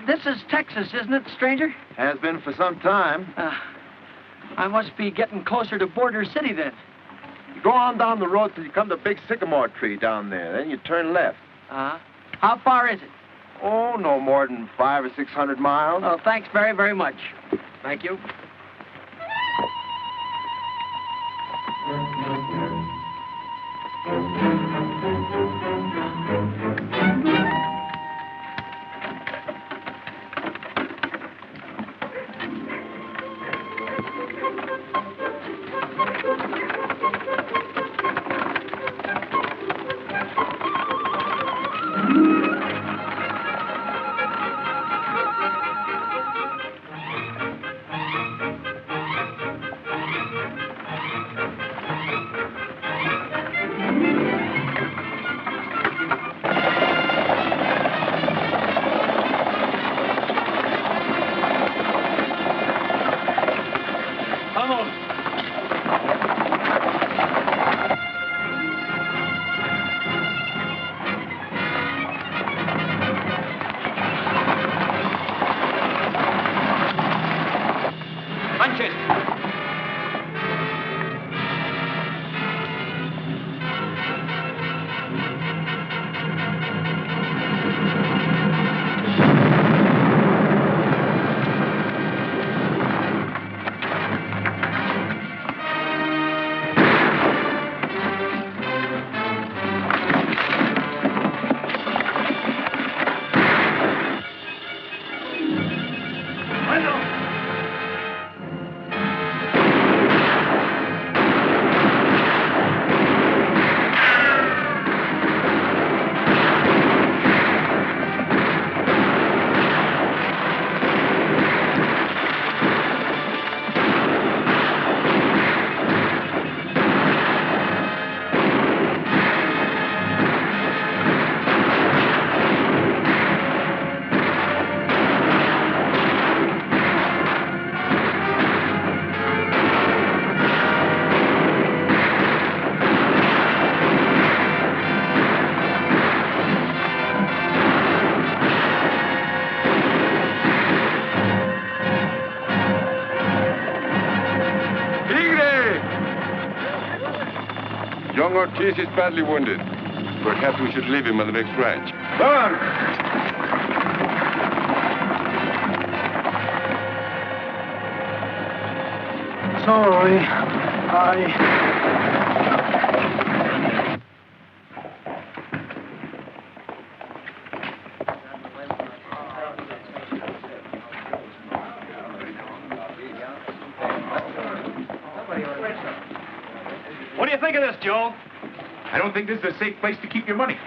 This is Texas, isn't it, stranger? Has been for some time. I must be getting closer to Border City, then. You go on down the road till you come to a big sycamore tree down there. Then you turn left. How far is it? Oh, no more than 500 or 600 miles. Oh, thanks very, very much. Thank you. Young Ortiz is badly wounded. Perhaps we should leave him on the next ranch. Don! Sorry. What do you think of this, Joe? I don't think this is a safe place to keep your money.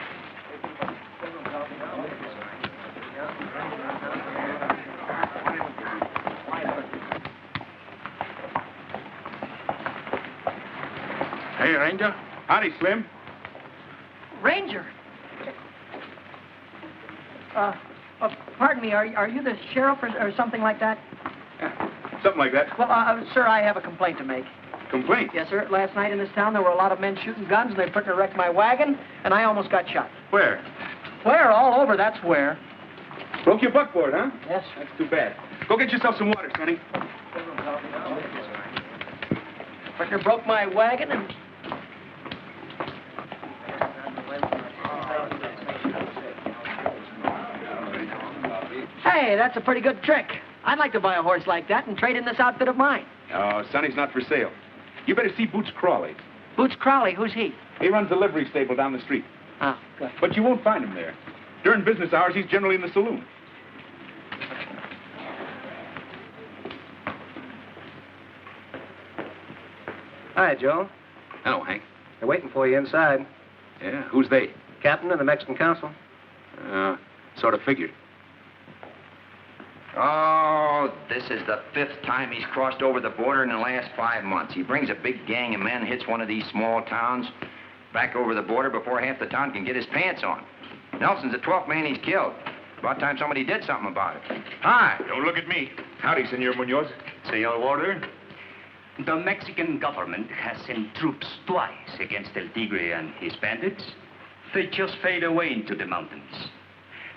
Hey, Ranger. Howdy, Slim. Ranger? Pardon me, are you the sheriff or something like that? Yeah, something like that. Well, sir, I have a complaint to make. Complaint? Yes, sir. Last night in this town, there were a lot of men shooting guns, and they put to wreck my wagon, and I almost got shot. Where? Where? All over, that's where. Broke your buckboard, huh? Yes. That's too bad. Go get yourself some water, Sonny. Partner broke my wagon and... Hey, that's a pretty good trick. I'd like to buy a horse like that and trade in this outfit of mine. Oh, Sonny's not for sale. You better see Boots Crawley. Boots Crowley, who's he? He runs a livery stable down the street. Oh, good. But you won't find him there. During business hours, he's generally in the saloon. Hi, Joe. Hello, Hank. They're waiting for you inside. Yeah, who's they? Captain of the Mexican Council. Sort of figured. Oh, this is the 5th time he's crossed over the border in the last 5 months. He brings a big gang of men, hits one of these small towns, back over the border before half the town can get his pants on. Nelson's the 12th man he's killed. About time somebody did something about it. Hi, don't look at me. Howdy, Senor Munoz. Senor Waldner, the Mexican government has sent troops twice against El Tigre and his bandits. They just fade away into the mountains.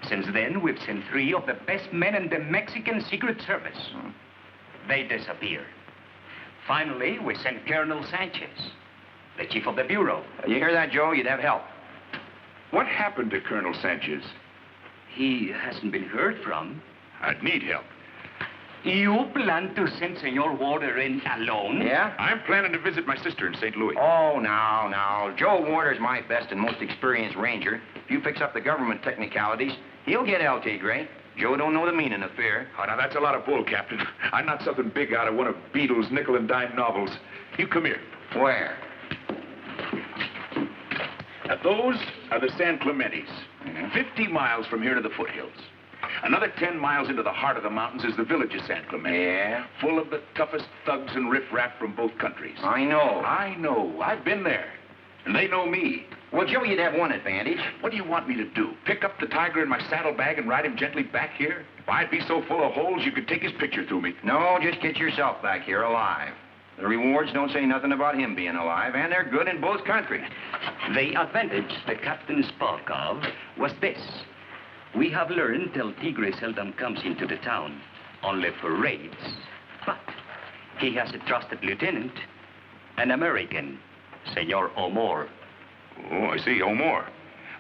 Since then, we've sent 3 of the best men in the Mexican Secret Service. They disappeared. Finally, we sent Colonel Sanchez, the chief of the bureau. You hear that, Joe? You'd have help. What happened to Colonel Sanchez? He hasn't been heard from. I'd need help. You plan to send Senor Waldner in alone? Yeah? I'm planning to visit my sister in St. Louis. Oh, now. Joe Wardner's my best and most experienced ranger. If you fix up the government technicalities, he'll get El Tigre. Joe don't know the meaning of fear. Oh, now that's a lot of bull, Captain. I'm not something big out of one of Beadle's nickel and dime novels. You come here. Where? Now, those are the San Clementes. 50 miles from here to the foothills. Another 10 miles into the heart of the mountains is the village of San Clemente. Yeah? Full of the toughest thugs and riffraff from both countries. I know. I know. I've been there. And they know me. Well, Joe, you'd have one advantage. What do you want me to do? Pick up the Tigre in my saddlebag and ride him gently back here? If I'd be so full of holes, you could take his picture through me. No, just get yourself back here alive. The rewards don't say nothing about him being alive, and they're good in both countries. The advantage the captain spoke of was this. We have learned El Tigre seldom comes into the town, only for raids. But he has a trusted lieutenant, an American, Senor O'Moore. Oh, I see, O'Moore.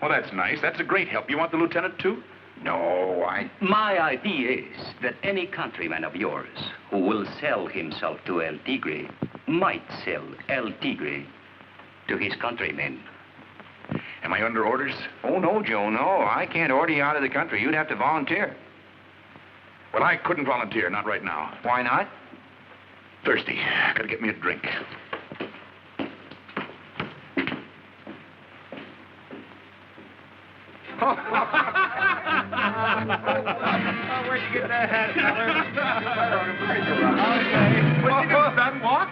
Well, that's nice. That's a great help. You want the lieutenant, too? No, My idea is that any countryman of yours who will sell himself to El Tigre might sell El Tigre to his countrymen. Am I under orders? Oh, no, Joe, no. I can't order you out of the country. You'd have to volunteer. Well, I couldn't volunteer, not right now. Why not? Thirsty. Gotta get me a drink. Where'd you get that hat, What you do, son? Walk?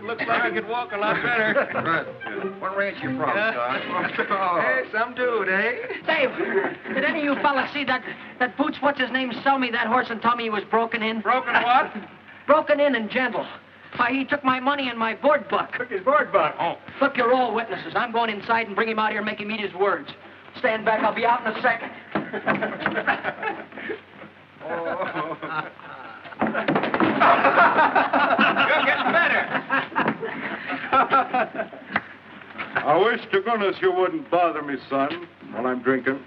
Looks like I could walk a lot better. What ranch you from, son? Hey, some dude, eh? Dave, did any of you fellas see that Boots, what's his name, sell me that horse and tell me he was broken in? Broken what? Broken in and gentle. Why, he took my money and my board buck. Took his board buck. Oh. Look, you're all witnesses. I'm going inside and bring him out here and make him eat his words. Stand back. I'll be out in a second. You're getting better. I wish to goodness you wouldn't bother me, son, while I'm drinking.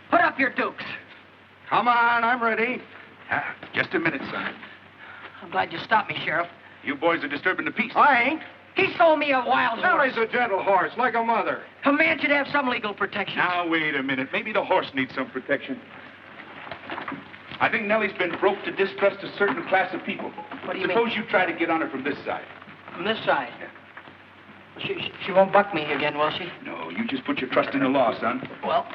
Put up your dukes. Come on, I'm ready. Just a minute, son. I'm glad you stopped me, Sheriff. You boys are disturbing the peace. I ain't. He sold me a wild horse. Nelly's a gentle horse, like a mother. A man should have some legal protection. Now, wait a minute. Maybe the horse needs some protection. I think Nellie's been broke to distrust a certain class of people. What do you Suppose mean? you try to get on her from this side. From this side. She won't buck me again, will she? No, you just put your trust in the law, son. Well,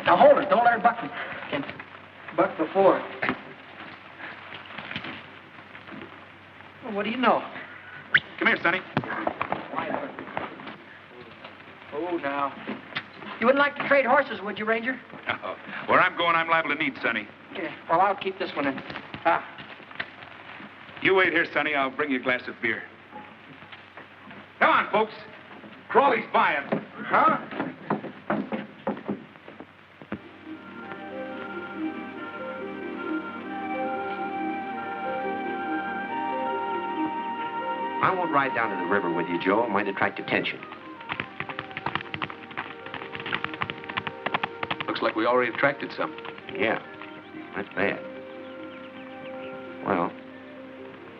now hold her. Don't let her buck me. Can buck before. Well, what do you know? Come here, Sonny. Oh, now. You wouldn't like to trade horses, would you, Ranger? No. Where I'm going, I'm liable to need Sonny. Yeah. Well, I'll keep this one in. Ah. You wait here, Sonny. I'll bring you a glass of beer. Come on, folks. Crawley's buying. Huh? I won't ride down to the river with you, Joe. It might attract attention. Looks like we already attracted some. Yeah, that's bad. Well,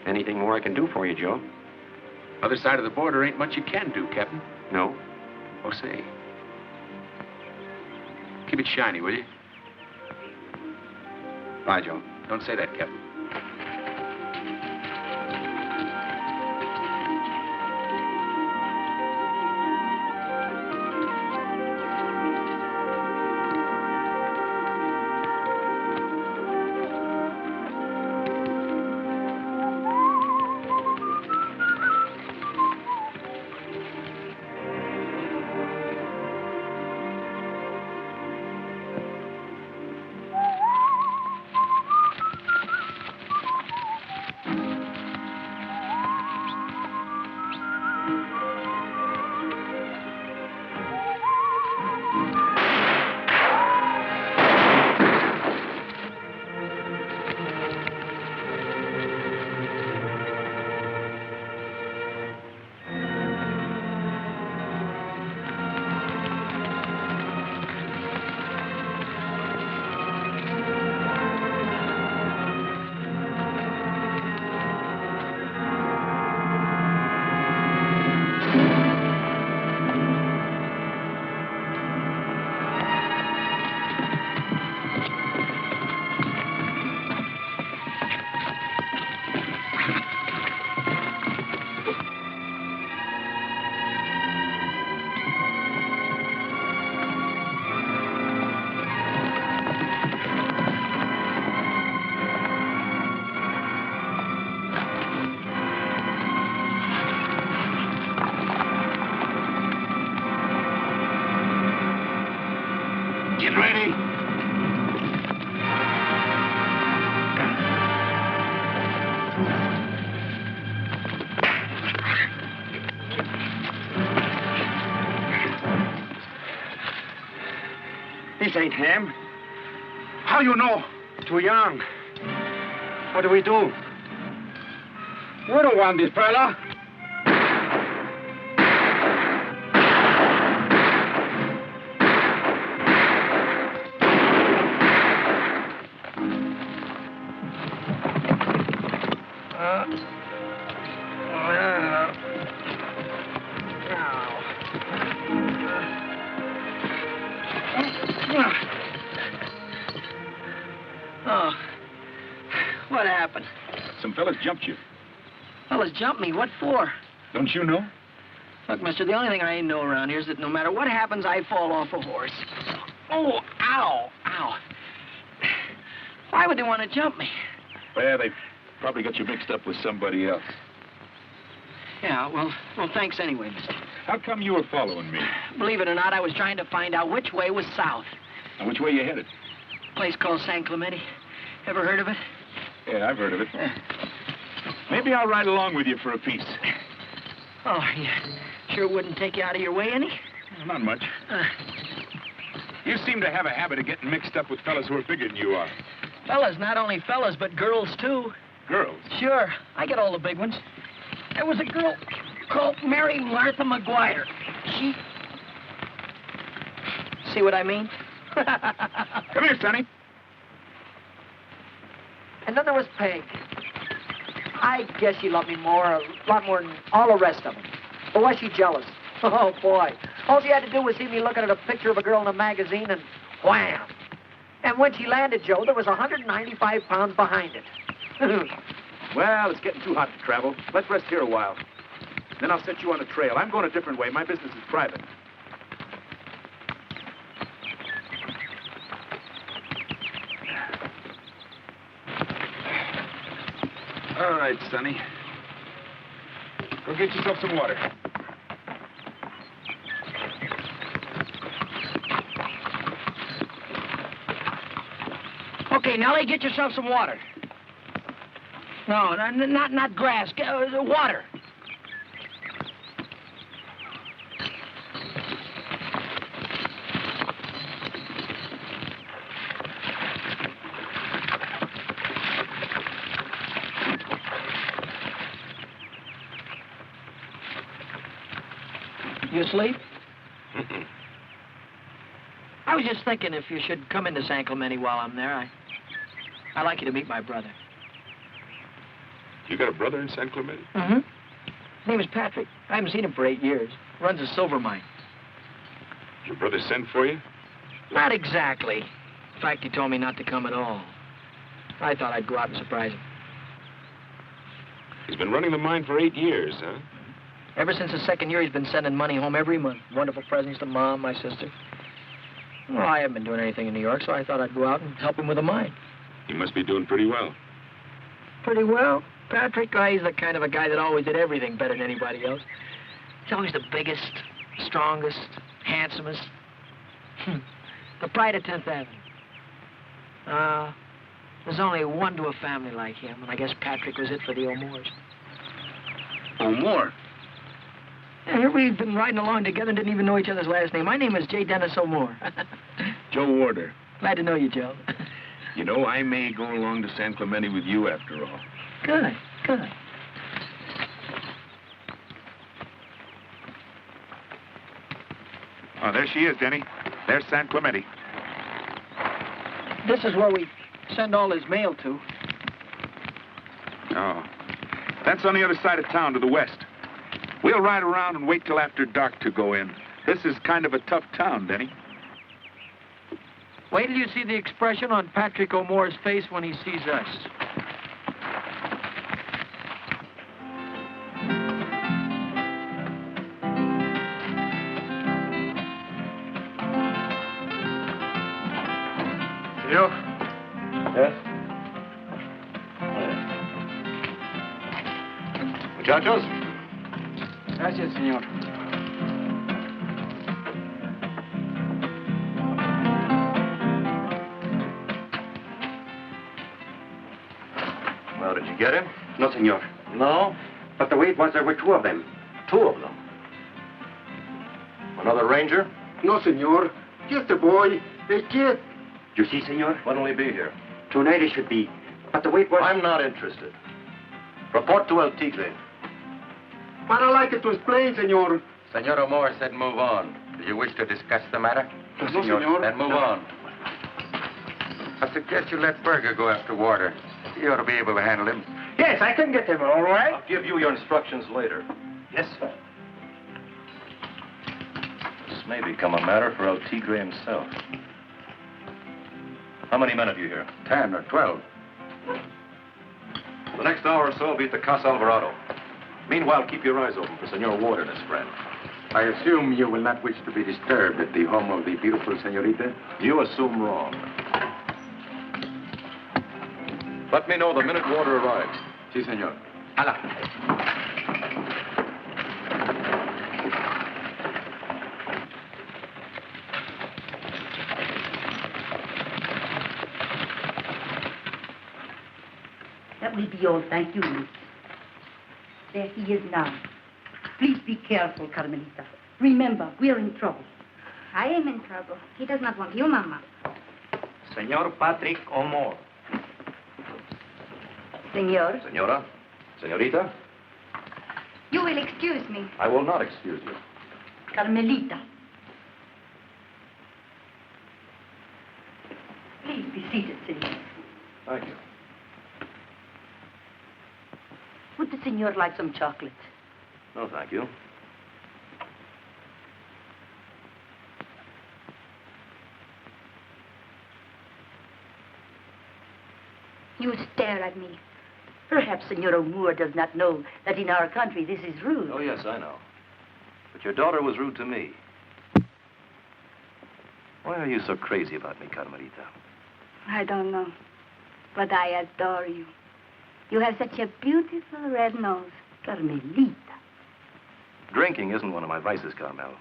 anything more I can do for you, Joe? Other side of the border ain't much you can do, Captain. No. Oh, say. Keep it shiny, will you? Bye, Joe. Don't say that, Captain. ready. This ain't him. How you know? Too young. What do we do? We don't want this fella. Oh, what happened? Some fellas jumped you. Fellas jumped me. What for? Don't you know? Look, mister, the only thing I ain't know around here is that no matter what happens, I fall off a horse. Oh, ow, ow. Why would they want to jump me? Well, they probably got you mixed up with somebody else. Yeah, well, thanks anyway, mister. How come you were following me? Believe it or not, I was trying to find out which way was south. And which way you headed? A place called San Clemente. Ever heard of it? Yeah, I've heard of it. Maybe I'll ride along with you for a piece. Oh, you sure wouldn't take you out of your way any? Not much. You seem to have a habit of getting mixed up with fellas who are bigger than you are. Fellas, not only fellas, but girls, too. Girls? Sure, I get all the big ones. There was a girl called Mary Martha McGuire. She... See what I mean? Come here, Sonny. And then there was Peg. I guess she loved me a lot more than all the rest of them. But was she jealous? Oh, boy. All she had to do was see me looking at a picture of a girl in a magazine and wham! And when she landed, Joe, there was 195 pounds behind it. Well, it's getting too hot to travel. Let's rest here a while. Then I'll set you on a trail. I'm going a different way. My business is private. All right, Sonny. Go get yourself some water. Okay, Nellie, get yourself some water. No, not grass. Water. You asleep? I was just thinking if you should come into San Clemente while I'm there, I'd like you to meet my brother. You got a brother in San Clemente? Mm-hmm. His name is Patrick. I haven't seen him for 8 years. Runs a silver mine. Your brother sent for you? Not exactly. In fact, he told me not to come at all. I thought I'd go out and surprise him. He's been running the mine for 8 years, huh? Ever since the second year, he's been sending money home every month. Wonderful presents to Mom, my sister. Well, I haven't been doing anything in New York, so I thought I'd go out and help him with the mine. He must be doing pretty well. Pretty well. Patrick, he's the kind of a guy that always did everything better than anybody else. He's always the biggest, strongest, handsomest. The pride of 10th Avenue. There's only one to a family like him, and I guess Patrick was it for the O'Moores. O'Moore? Yeah, here we've been riding along together and didn't even know each other's last name. My name is J. Dennis O'Moore. Joe Waldner. Glad to know you, Joe. You know, I may go along to San Clemente with you after all. Good, good. Oh, there she is, Denny. There's San Clemente. This is where we send all his mail to. Oh. That's on the other side of town to the west. We'll ride around and wait till after dark to go in. This is kind of a tough town, Denny. Wait till you see the expression on Patrick O'Moore's face when he sees us. You? Yes? Muchachos? Gracias, señor. did you get him? No, senor. No? But the way it was, there were two of them. Two of them. Another ranger? No, senor. Just a boy. A kid. You see, senor? When will he be here? Tonight it should be. But the way it was... I'm not interested. Report to El Tigre. But I like it to explain, senor. Senor O'Moore said move on. Do you wish to discuss the matter? No, senor. Then move on. I suggest you let Berger go after Warder. He ought to be able to handle him. Yes, I can get him, all right. I'll give you your instructions later. Yes, sir. This may become a matter for El Tigre himself. How many men have you here? 10 or 12. The next hour or so will be at the Casa Alvarado. Meanwhile, keep your eyes open for Senor Ward and his friend. I assume you will not wish to be disturbed at the home of the beautiful senorita? You assume wrong. Let me know the minute Warder arrives. Si, senor. Hala. That will be all, thank you, miss. There he is now. Please be careful, Carmelita. Remember, we're in trouble. I am in trouble. He does not want you, Mama. Senor Patrick O'Moore. Senor. Senora? Senorita? You will excuse me. I will not excuse you. Carmelita. Please be seated, senor. Thank you. Would the senor like some chocolate? No, thank you. You stare at me. Perhaps Senor O'Moore does not know that in our country this is rude. Oh, yes, I know. But your daughter was rude to me. Why are you so crazy about me, Carmelita? I don't know, but I adore you. You have such a beautiful red nose. Carmelita. Drinking isn't one of my vices, Carmel.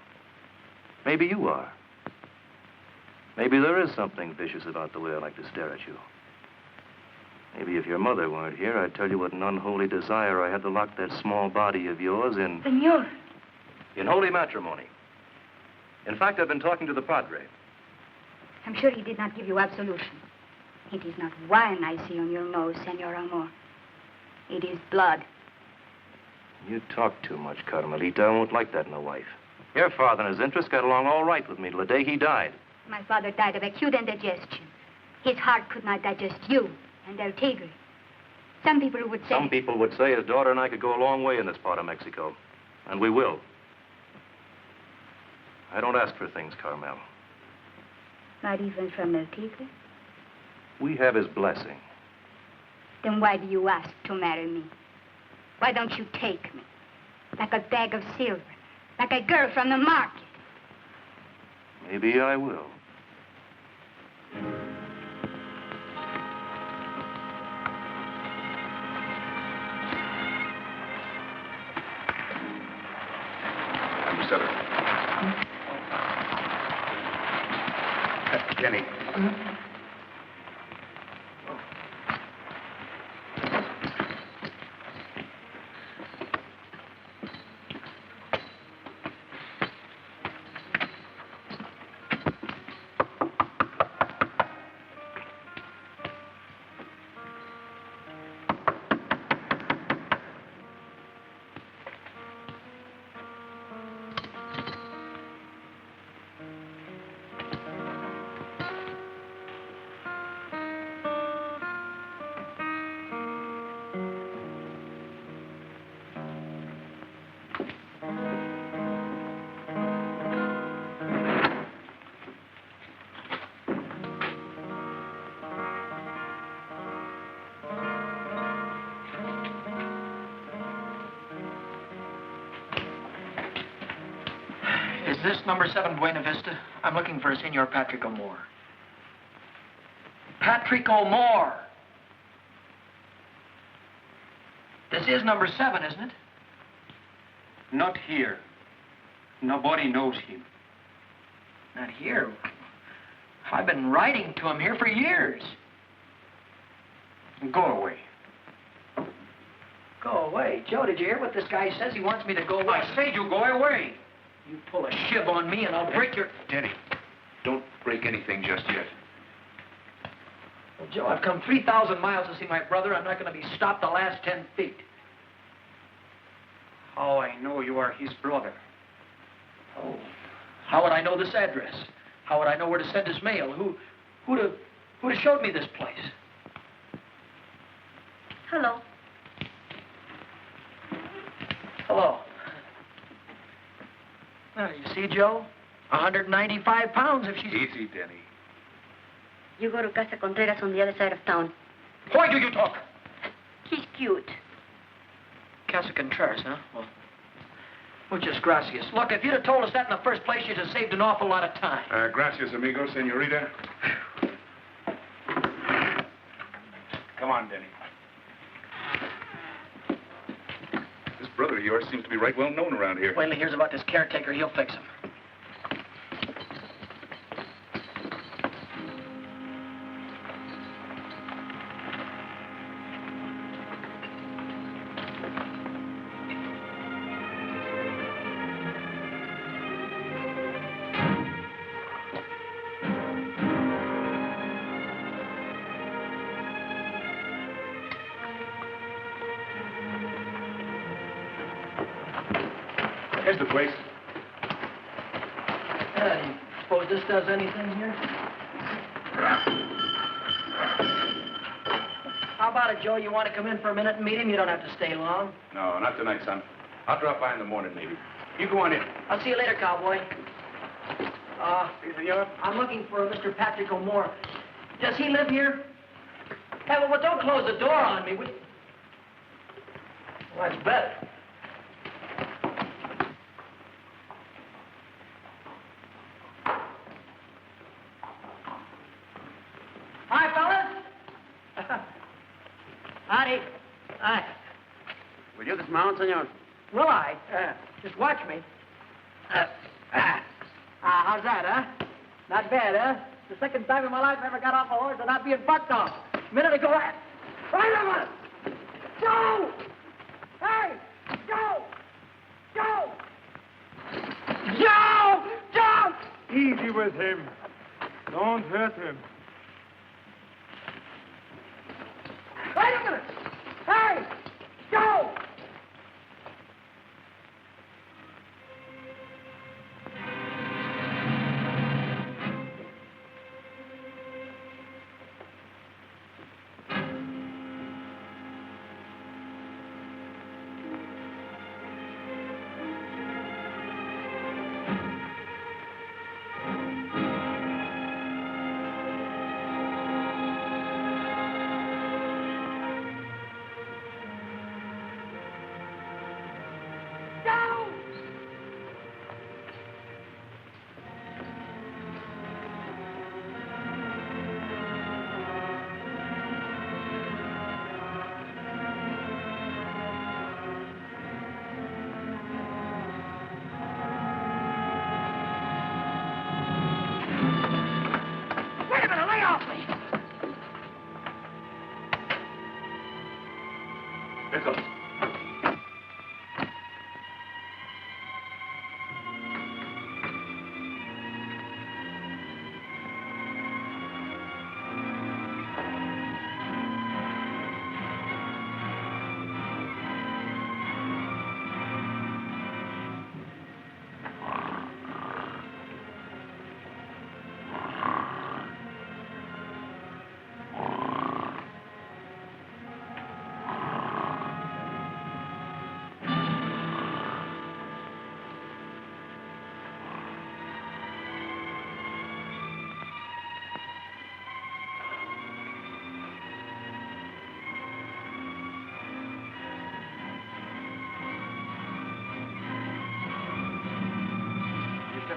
Maybe you are. Maybe there is something vicious about the way I like to stare at you. Maybe if your mother weren't here, I'd tell you what an unholy desire I had to lock that small body of yours in... Senor. In holy matrimony. In fact, I've been talking to the padre. I'm sure he did not give you absolution. It is not wine I see on your nose, Senor O'Moore. It is blood. You talk too much, Carmelita. I won't like that in a wife. Your father and his interests got along all right with me till the day he died. My father died of acute indigestion. His heart could not digest you and El Tigre. Some people would say... Some people would say his daughter and I could go a long way in this part of Mexico. And we will. I don't ask for things, Carmel. Not even from El Tigre? We have his blessing. Then why do you ask to marry me? Why don't you take me? Like a bag of silver. Like a girl from the market. Maybe I will. You said it. Denny. Is this number 7 Buena Vista? I'm looking for Senor Patrick O'Moore. Patrick O'Moore! This is number 7, isn't it? Not here. Nobody knows him. Not here. I've been writing to him here for years. Go away. Go away. Joe, did you hear what this guy says? He wants me to go away. I say you go away. You pull a shiv on me and I'll break your... Denny, don't break anything just yet. Well, Joe, I've come 3,000 miles to see my brother. I'm not going to be stopped the last 10 feet. How I know you are his brother? Oh, how would I know this address? How would I know where to send his mail? Who'd have showed me this place? Hello. Hello. Well, you see, Joe? 195 pounds if she's... Easy, Denny. You go to Casa Contreras on the other side of town. Why do you talk? He's cute. Casa Contreras, huh? Well, muchas gracias. Look, if you'd have told us that in the first place, you'd have saved an awful lot of time. Gracias, amigo, senorita. Come on, Denny. This brother of yours seems to be right well known around here. Wait till he hears about this caretaker, he'll fix him. Here's the place. Do you suppose this does anything here? How about it, Joe? You want to come in for a minute and meet him? You don't have to stay long. No, not tonight, son. I'll drop by in the morning, maybe. You go on in. I'll see you later, cowboy. I'm looking for Mr. Patrick O'Moore. Does he live here? Hey, well, don't close the door on me. Well, that's better. Hi, fellas. Howdy. Hi. Will you dismount, senor? Will I? Just watch me. How's that, huh? Not bad, huh? The second time in my life I ever got off a horse and not being bucked off. A minute ago, Wait a minute! Joe! Hey! Joe! Joe! Joe! Joe! Easy with him. Don't hurt him. Wait a minute! Hey! Joe!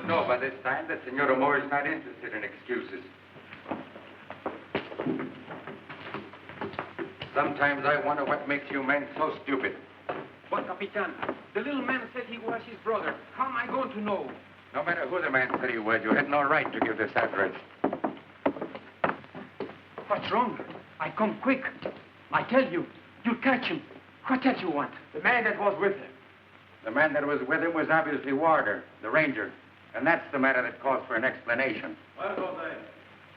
know by this time that Senor O'Moore is not interested in excuses. Sometimes I wonder what makes you men so stupid. But, Capitan, the little man said he was his brother. How am I going to know? No matter who the man said he was, you had no right to give this address. What's wrong? I come quick. I tell you, you'll catch him. What else you want? The man that was with him. The man that was with him was obviously Waldner, the ranger. And that's the matter that calls for an explanation.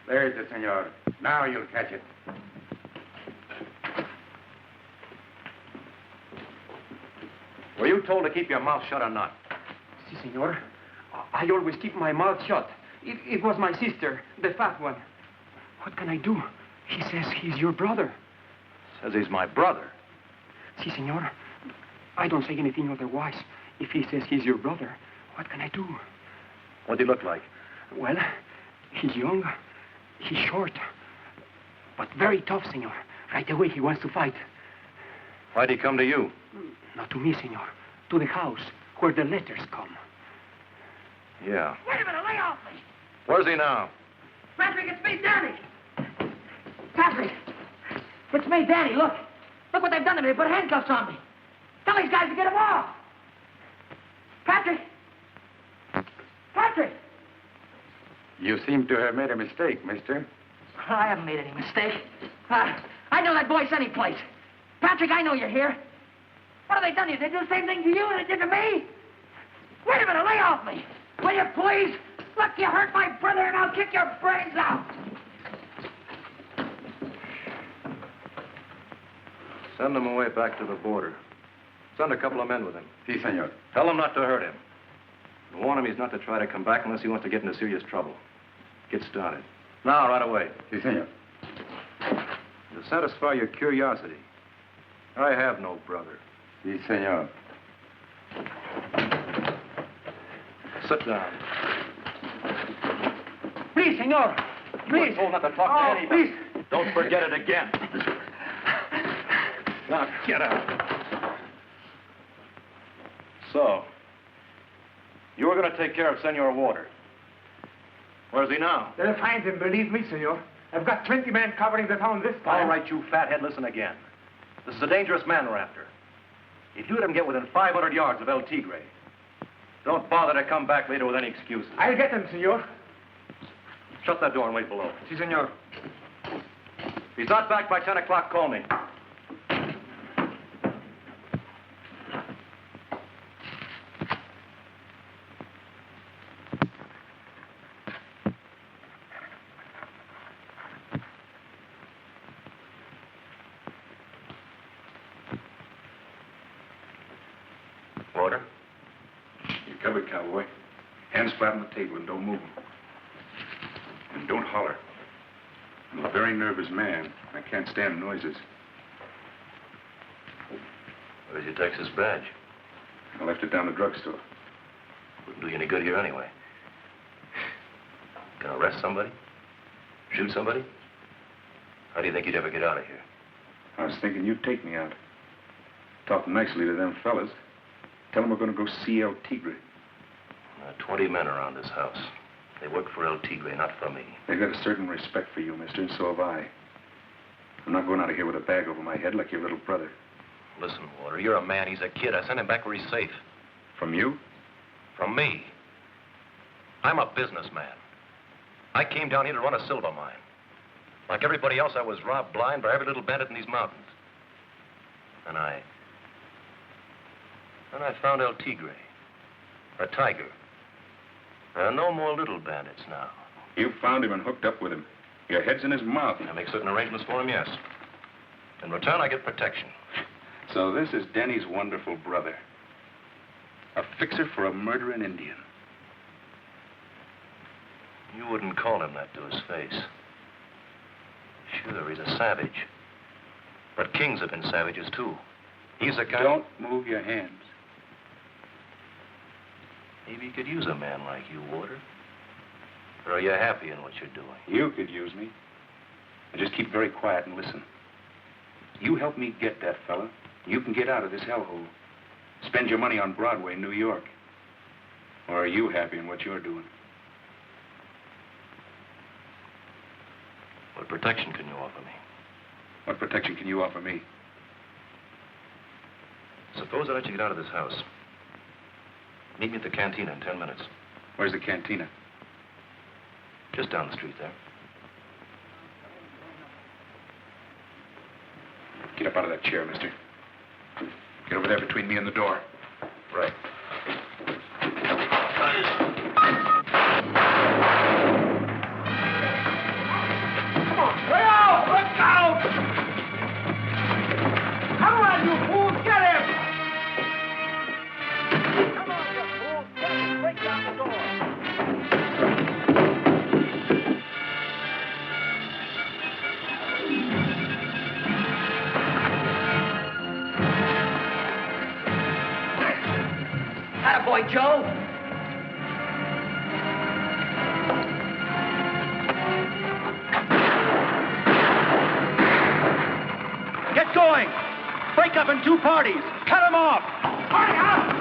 There's the senor. Now you'll catch it. Were you told to keep your mouth shut or not? Si, senor. I always keep my mouth shut. It was my sister, the fat one. What can I do? He says he's your brother. Says he's my brother. Si, senor. I don't say anything otherwise. If he says he's your brother, what can I do? What'd he look like? Well, he's young, he's short, but very tough, senor. Right away, he wants to fight. Why'd he come to you? Not to me, senor. To the house, where the letters come. Yeah. Wait a minute, lay off me. Where's he now? Patrick, it's me, Danny. Patrick, it's me, Danny. Look what they've done to me. They put handcuffs on me. Tell these guys to get him off. Patrick. Patrick. You seem to have made a mistake, mister. I haven't made any mistake. I know that voice any place. Patrick, I know you're here. What have they done to you? They do the same thing to you that they did to me? Wait a minute, lay off me. Will you please? Look, you hurt my brother and I'll kick your brains out. Send him away back to the border. Send a couple of men with him. Si, senor. Tell him not to hurt him. And warn him he's not to try to come back unless he wants to get into serious trouble. Get started. Now, right away. Si, senor. To satisfy your curiosity, I have no brother. Si, senor. Sit down. Please, senor. Please. You're told not to talk to anybody. Please. Don't forget it again. Now, get out. So, you were going to take care of Senor Waldner. Where's he now? They'll find him, believe me, senor. I've got 20 men covering the town this time. All right, you fathead, listen again. This is a dangerous man we're after. If you let him get within 500 yards of El Tigre, don't bother to come back later with any excuses. I'll get him, senor. Shut that door and wait below. Si, senor. If he's not back by 10 o'clock, call me. Waldner? You're covered, cowboy. Hands flat on the table and don't move them. And don't holler. I'm a very nervous man. I can't stand noises. Where's your Texas badge? I left it down the drugstore. Wouldn't do you any good here anyway. Gonna arrest somebody? Shoot somebody? How do you think you'd ever get out of here? I was thinking you'd take me out. Talk nicely to them fellas. Tell them we're going to go see El Tigre. 20 men around this house. They work for El Tigre, not for me. They've got a certain respect for you, mister, and so have I. I'm not going out of here with a bag over my head like your little brother. Listen, Waldner, you're a man. He's a kid. I sent him back where he's safe. From you? From me. I'm a businessman. I came down here to run a silver mine. Like everybody else, I was robbed blind by every little bandit in these mountains. And I found El Tigre. A tiger. There are no more little bandits now. You found him and hooked up with him. Your head's in his mouth. I make certain arrangements for him, yes. In return, I get protection. So this is Denny's wonderful brother. A fixer for a murdering Indian. You wouldn't call him that to his face. Sure, he's a savage. But kings have been savages, too. He's a kind... Don't move your hands. Maybe you could use a man like you, Waldner. Or are you happy in what you're doing? You could use me. And just keep very quiet and listen. You help me get that fella, you can get out of this hellhole. Spend your money on Broadway in New York. Or are you happy in what you're doing? What protection can you offer me? What protection can you offer me? Suppose I let you get out of this house. Meet me at the cantina in 10 minutes. Where's the cantina? Just down the street there. Get up out of that chair, mister. Get over there between me and the door. Right. Come on, look out! Look out! Come on, you fool! Get him! Come on, you fool! Get him! Break down the door! Attaboy, Joe! Get going! Break up in two parties! Cut them off! Hurry up!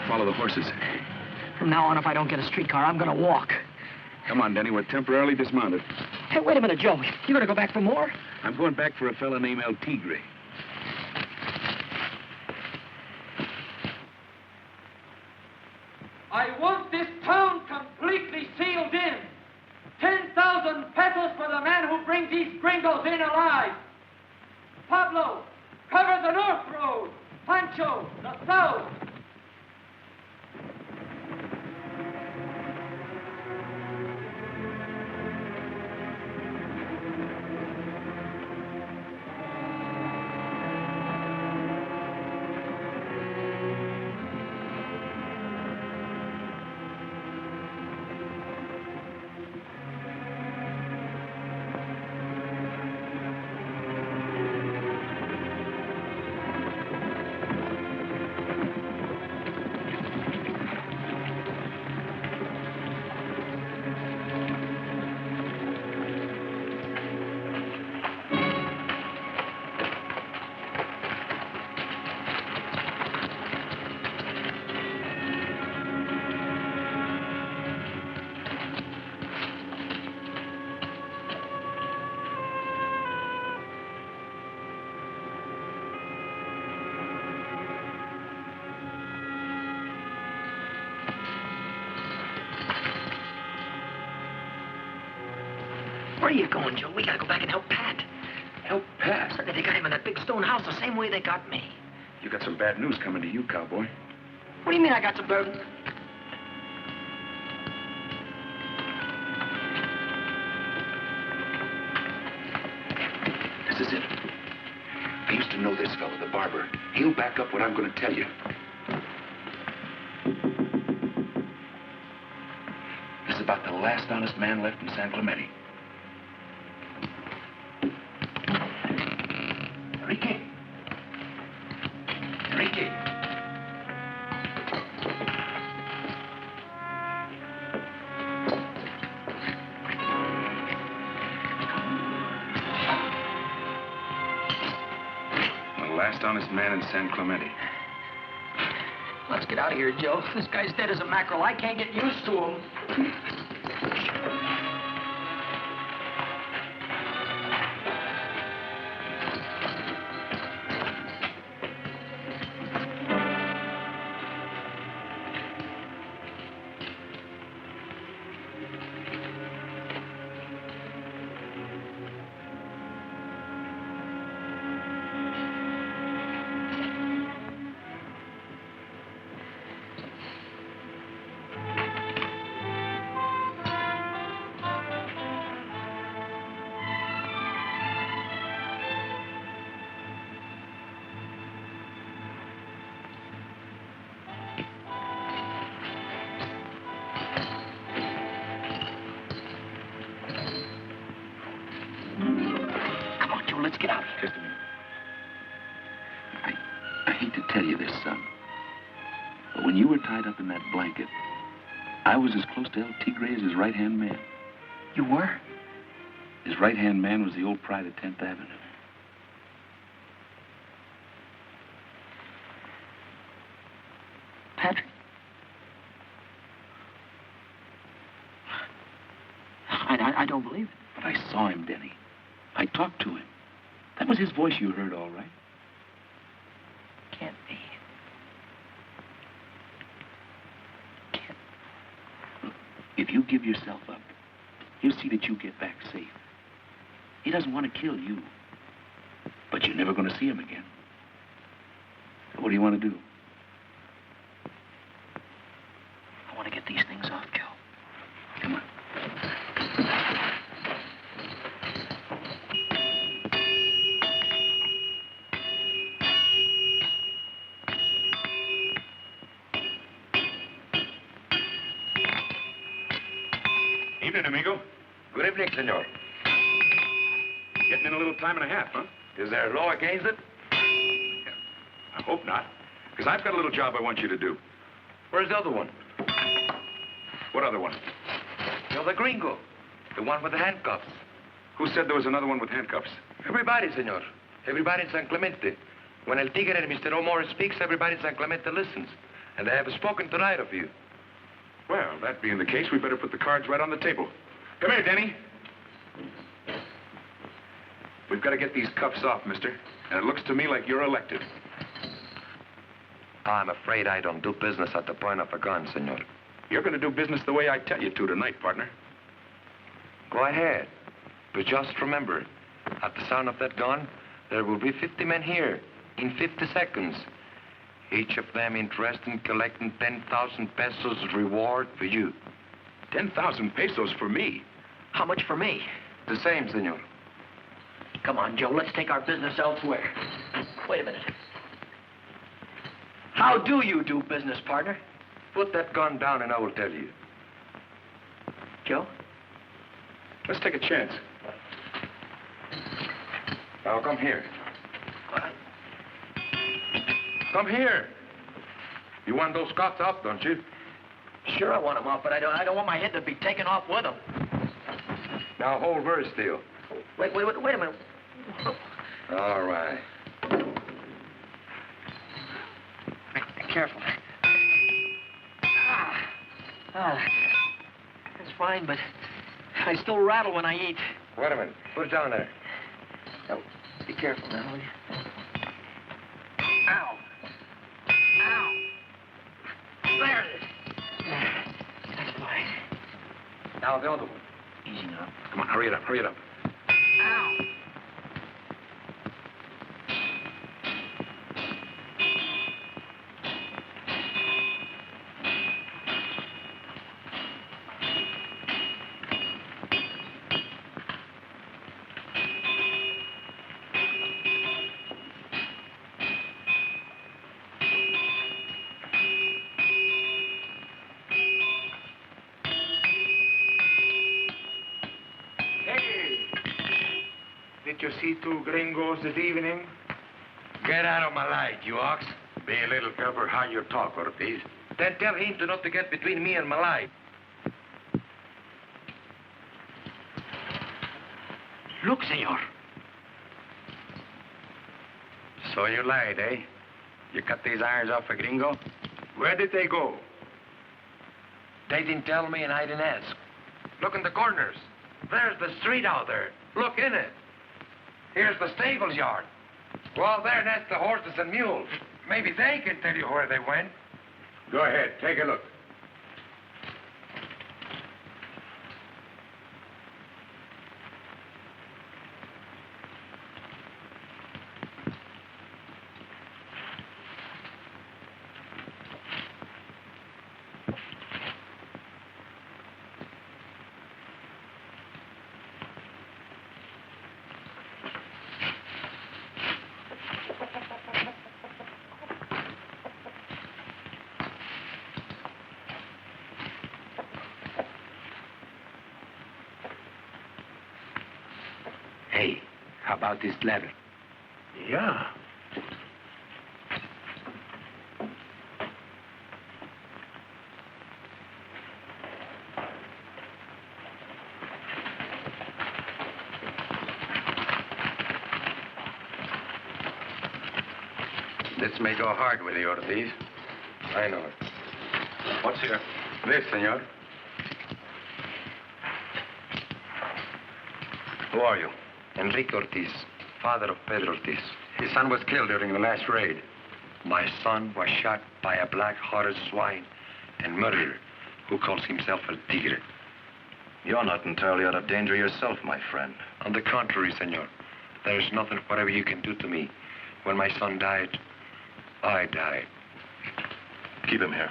Follow the horses. From now on, if I don't get a streetcar, I'm gonna walk. Come on, Denny. We're temporarily dismounted. Hey, wait a minute, Joe. You gonna go back for more? I'm going back for a fella named El Tigre. I want this town completely sealed in. 10,000 pesos for the man who brings these gringos in alive. Pablo, cover the north road. Pancho, the south. Where are you going, Joe? We gotta go back and help Pat. Help Pat? Certainly they got him in that big stone house the same way they got me. You got some bad news coming to you, cowboy. What do you mean I got some burden? This is it. I used to know this fellow, the barber. He'll back up what I'm going to tell you. This is about the last honest man left in San Clemente. Enrique. Enrique. The last honest man in San Clemente. Let's get out of here, Joe. This guy's dead as a mackerel. I can't get used to him. Let's get out of here. Just a minute. I hate to tell you this, son, but when you were tied up in that blanket, I was as close to El Tigre as his right-hand man. You were? His right-hand man was the old pride of 10th Avenue. Patrick? I don't believe it. But I saw him, Denny. I talked to him. That was his voice you heard, all right. Can't be. Look, if you give yourself up, he'll see that you get back safe. He doesn't want to kill you. But you're never going to see him again. So what do you want to do? I want to get these things off, Joe. Come on. Evening, amigo. Good evening, senor. Getting in a little time and a half, huh? Is there a law against it? Yeah. I hope not. Because I've got a little job I want you to do. Where's the other one? What other one? You're the gringo. The one with the handcuffs. Who said there was another one with handcuffs? Everybody, senor. Everybody in San Clemente. When El Tigre and Mr. O'Moore speaks, everybody in San Clemente listens. And they have spoken tonight of you. Well, that being the case, we better put the cards right on the table. Come here, Denny. We've got to get these cuffs off, mister. And it looks to me like you're elected. I'm afraid I don't do business at the point of a gun, senor. You're going to do business the way I tell you to tonight, partner. Go ahead. But just remember, at the sound of that gun, there will be 50 men here in 50 seconds. Each of them interested in collecting 10,000 pesos reward for you. 10,000 pesos for me? How much for me? The same, senor. Come on, Joe, let's take our business elsewhere. Wait a minute. How do you do business, partner? Put that gun down and I will tell you. Joe? Let's take a chance. Now, come here. What? Come here. You want those cuffs off, don't you? Sure, I want them off, but I don't want my head to be taken off with them. Now, hold very still. Wait a minute. All right. Careful. That's fine, but I still rattle when I eat. Wait a minute. Put it down there. Oh, be careful now, will you? Ow. Ow. There it is. That's fine. Now, the other one. Easy now. Come on, hurry it up, hurry it up. Ow. Did you see two gringos this evening? Get out of my light, you ox. Be a little careful how you talk, Ortiz. Then tell him to not to get between me and my life. Look, senor. So you lied, eh? You cut these irons off a gringo? Where did they go? They didn't tell me and I didn't ask. Look in the corners. There's the street out there. Look in it. Here's the stables yard. Well, there, that's the horses and mules. Maybe they can tell you where they went. Go ahead, take a look. Hey, how about this letter? Yeah. This may go hard with you, Ortiz. I know it. What's here? This, senor. Who are you? Enrique Ortiz, father of Pedro Ortiz. His son was killed during the last raid. My son was shot by a black-hearted swine and murderer who calls himself El Tigre. You're not entirely out of danger yourself, my friend. On the contrary, senor. There is nothing whatever you can do to me. When my son died, I died. Keep him here.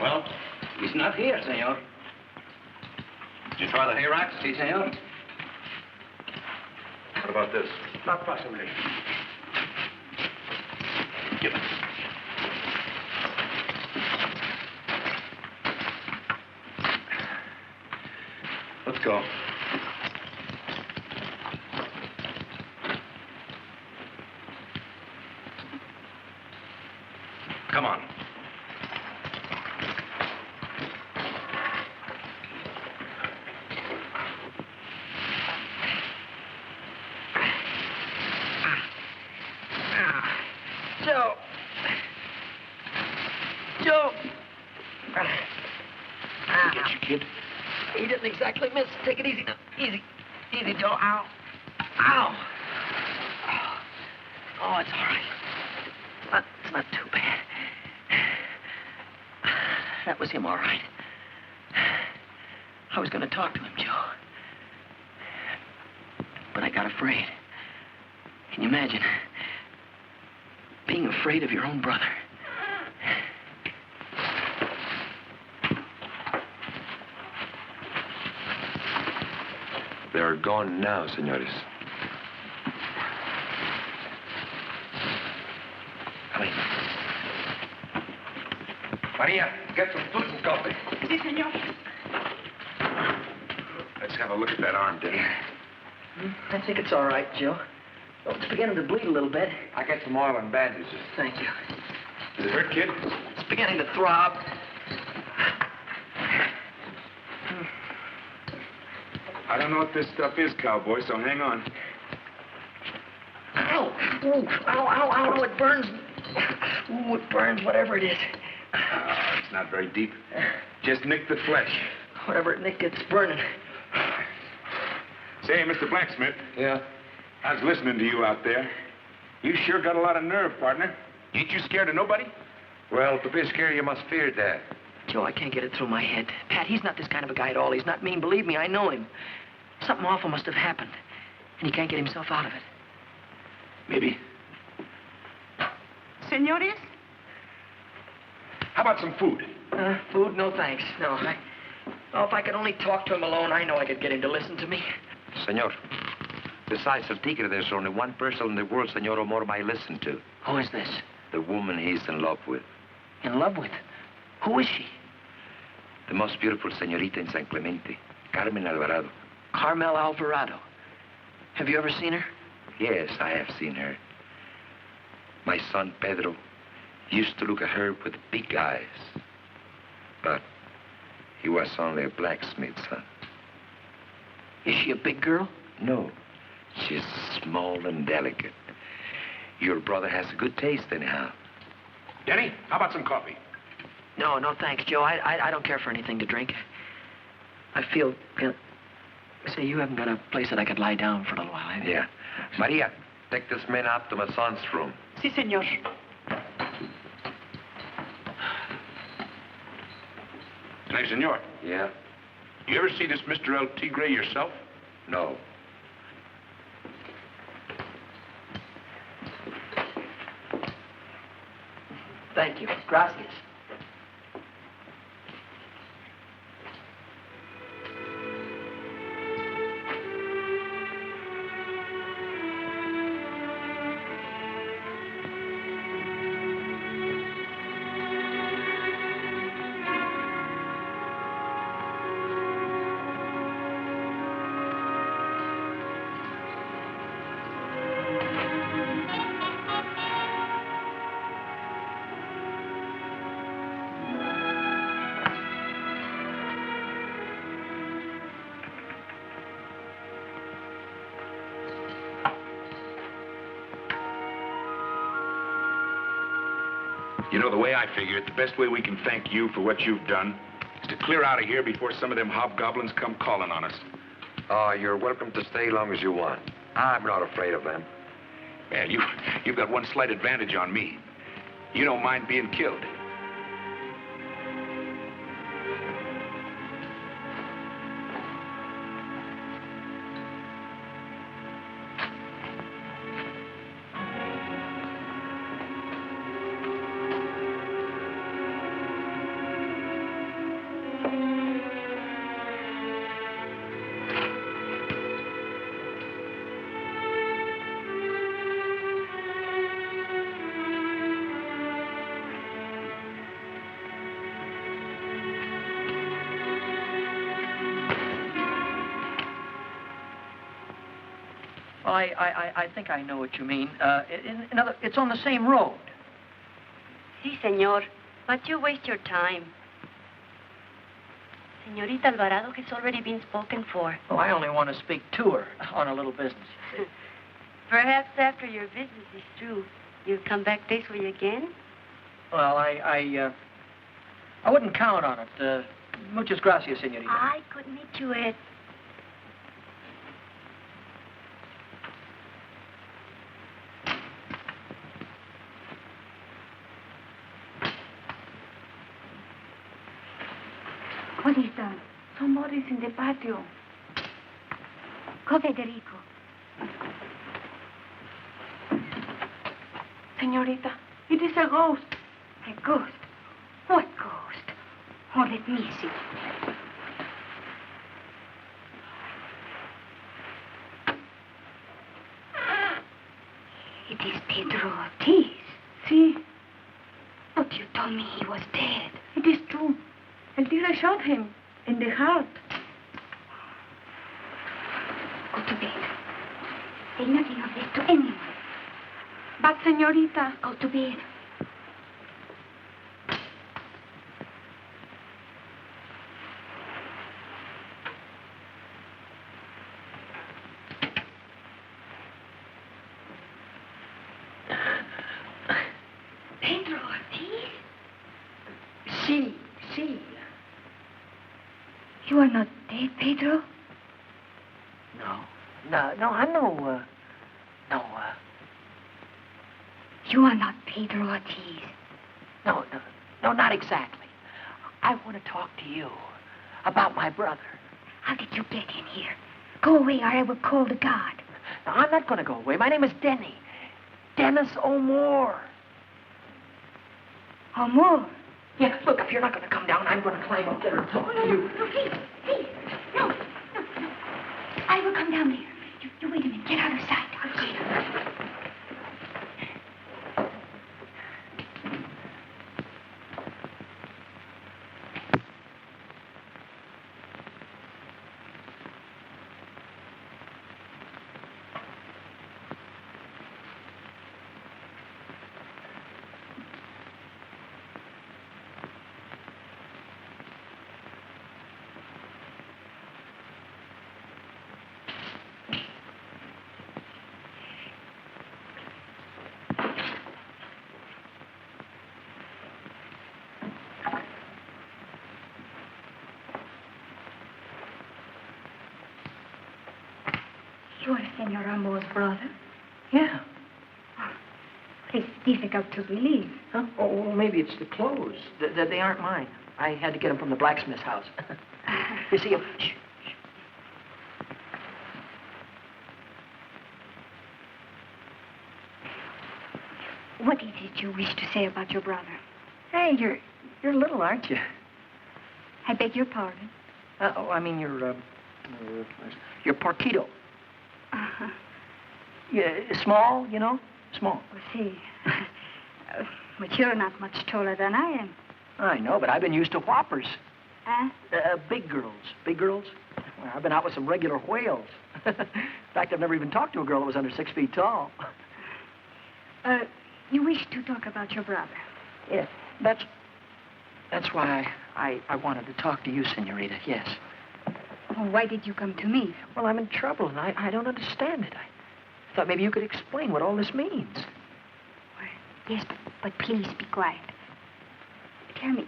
Well, he's not here, senor. Did you try the hay racks, si, senor? What about this? Not possibly. Give it. Let's go. Come on. Joe. Joe. Get you, kid. He didn't exactly miss. Take it easy now. Easy. Easy, Joe. Ow. Ow. Oh, it's all right. It's not too bad. That was him, all right. I was going to talk to him, Joe. But I got afraid. Can you imagine? Being afraid of your own brother. They're gone now, senores. Come in. Maria, get some food and coffee. Si, senor. Let's have a look at that arm, Denny. I think it's all right, Joe. Oh, it's beginning to bleed a little bit. I get some oil and bandages. Thank you. Does it hurt, kid? It's beginning to throb. I don't know what this stuff is, cowboy, so hang on. Ow! Ooh, ow, ow, ow, no, it burns. Ooh, it burns, whatever it is. It's not very deep. Just nick the flesh. Whatever it nick, it's burning. Say, Mr. Blacksmith. Yeah? I was listening to you out there. You sure got a lot of nerve, partner. Ain't you scared of nobody? Well, to be scared, you must fear that. Joe, I can't get it through my head. Pat, he's not this kind of a guy at all. He's not mean. Believe me, I know him. Something awful must have happened, and he can't get himself out of it. Maybe. Senores? How about some food? Food? No, thanks. No, Oh, if I could only talk to him alone, I know I could get him to listen to me. Senor, besides El Tigre, there's only one person in the world Senor O'Moore might listen to. Who is this? The woman he's in love with. In love with? Who is she? The most beautiful señorita in San Clemente, Carmel Alvarado. Carmel Alvarado. Have you ever seen her? Yes, I have seen her. My son, Pedro, used to look at her with big eyes. But he was only a blacksmith's son. Is she a big girl? No, she's small and delicate. Your brother has a good taste, anyhow. Denny, how about some coffee? No, no, thanks, Joe. I don't care for anything to drink. I feel... Say, you haven't got a place that I could lie down for a little while, have you? Yeah. Maria, take this man up to my son's room. Si, senor. Hey, senor. Yeah? You ever see this Mr. El Tigre yourself? No. Thank you. Gracias. You know, the way I figure it, the best way we can thank you for what you've done is to clear out of here before some of them hobgoblins come calling on us. Oh, you're welcome to stay long as you want. I'm not afraid of them. Yeah, you've got one slight advantage on me. You don't mind being killed. I think I know what you mean. It's on the same road. Sí, señor. But you waste your time. Señorita Alvarado has already been spoken for. Well, I only want to speak to her on a little business. Perhaps after your business is through, you'll come back this way again? Well, I wouldn't count on it. Muchas gracias, señorita. I could meet you at... What is that? Somebody's in the patio. Go, Federico. Señorita, it is a ghost. A ghost? What ghost? Oh, let me see. It is Pedro Ortiz. See? But you told me he was dead. It is true. El Tigre shot him in the heart. Go to bed. Say nothing of this to anyone. But, señorita... Go to bed. Pedro Ortiz? Sí. You are not dead, Pedro? No, I'm no. You are not Pedro Ortiz. No, not exactly. I want to talk to you about my brother. How did you get in here? Go away or I will call the guard. No, I'm not going to go away. My name is Denny. Dennis O'Moore. O'Moore? Yeah, look, if you're not going to come down, I'm going to climb up there and talk to you. No, please. No. I will come down there. You wait a minute. Get out of sight. I'll see you. You are Senor O'Moore's brother? Yeah. Oh, it's difficult to believe. Huh? Oh, well, maybe it's the clothes. They aren't mine. I had to get them from the blacksmith's house. You see, shh. What is it you wish to say about your brother? Hey, you're little, aren't you? I beg your pardon. I mean, you're partito. Uh-huh. Yeah, small, you know? Small. Oh, see. But you're not much taller than I am. I know, but I've been used to whoppers. Huh? Big girls. Big girls? Well, I've been out with some regular whales. In fact, I've never even talked to a girl that was under 6 feet tall. You wish to talk about your brother? Yeah, that's why I wanted to talk to you, Senorita, yes. Oh, why did you come to me? Well, I'm in trouble, and I don't understand it. I thought maybe you could explain what all this means. Yes, but please be quiet. tell me,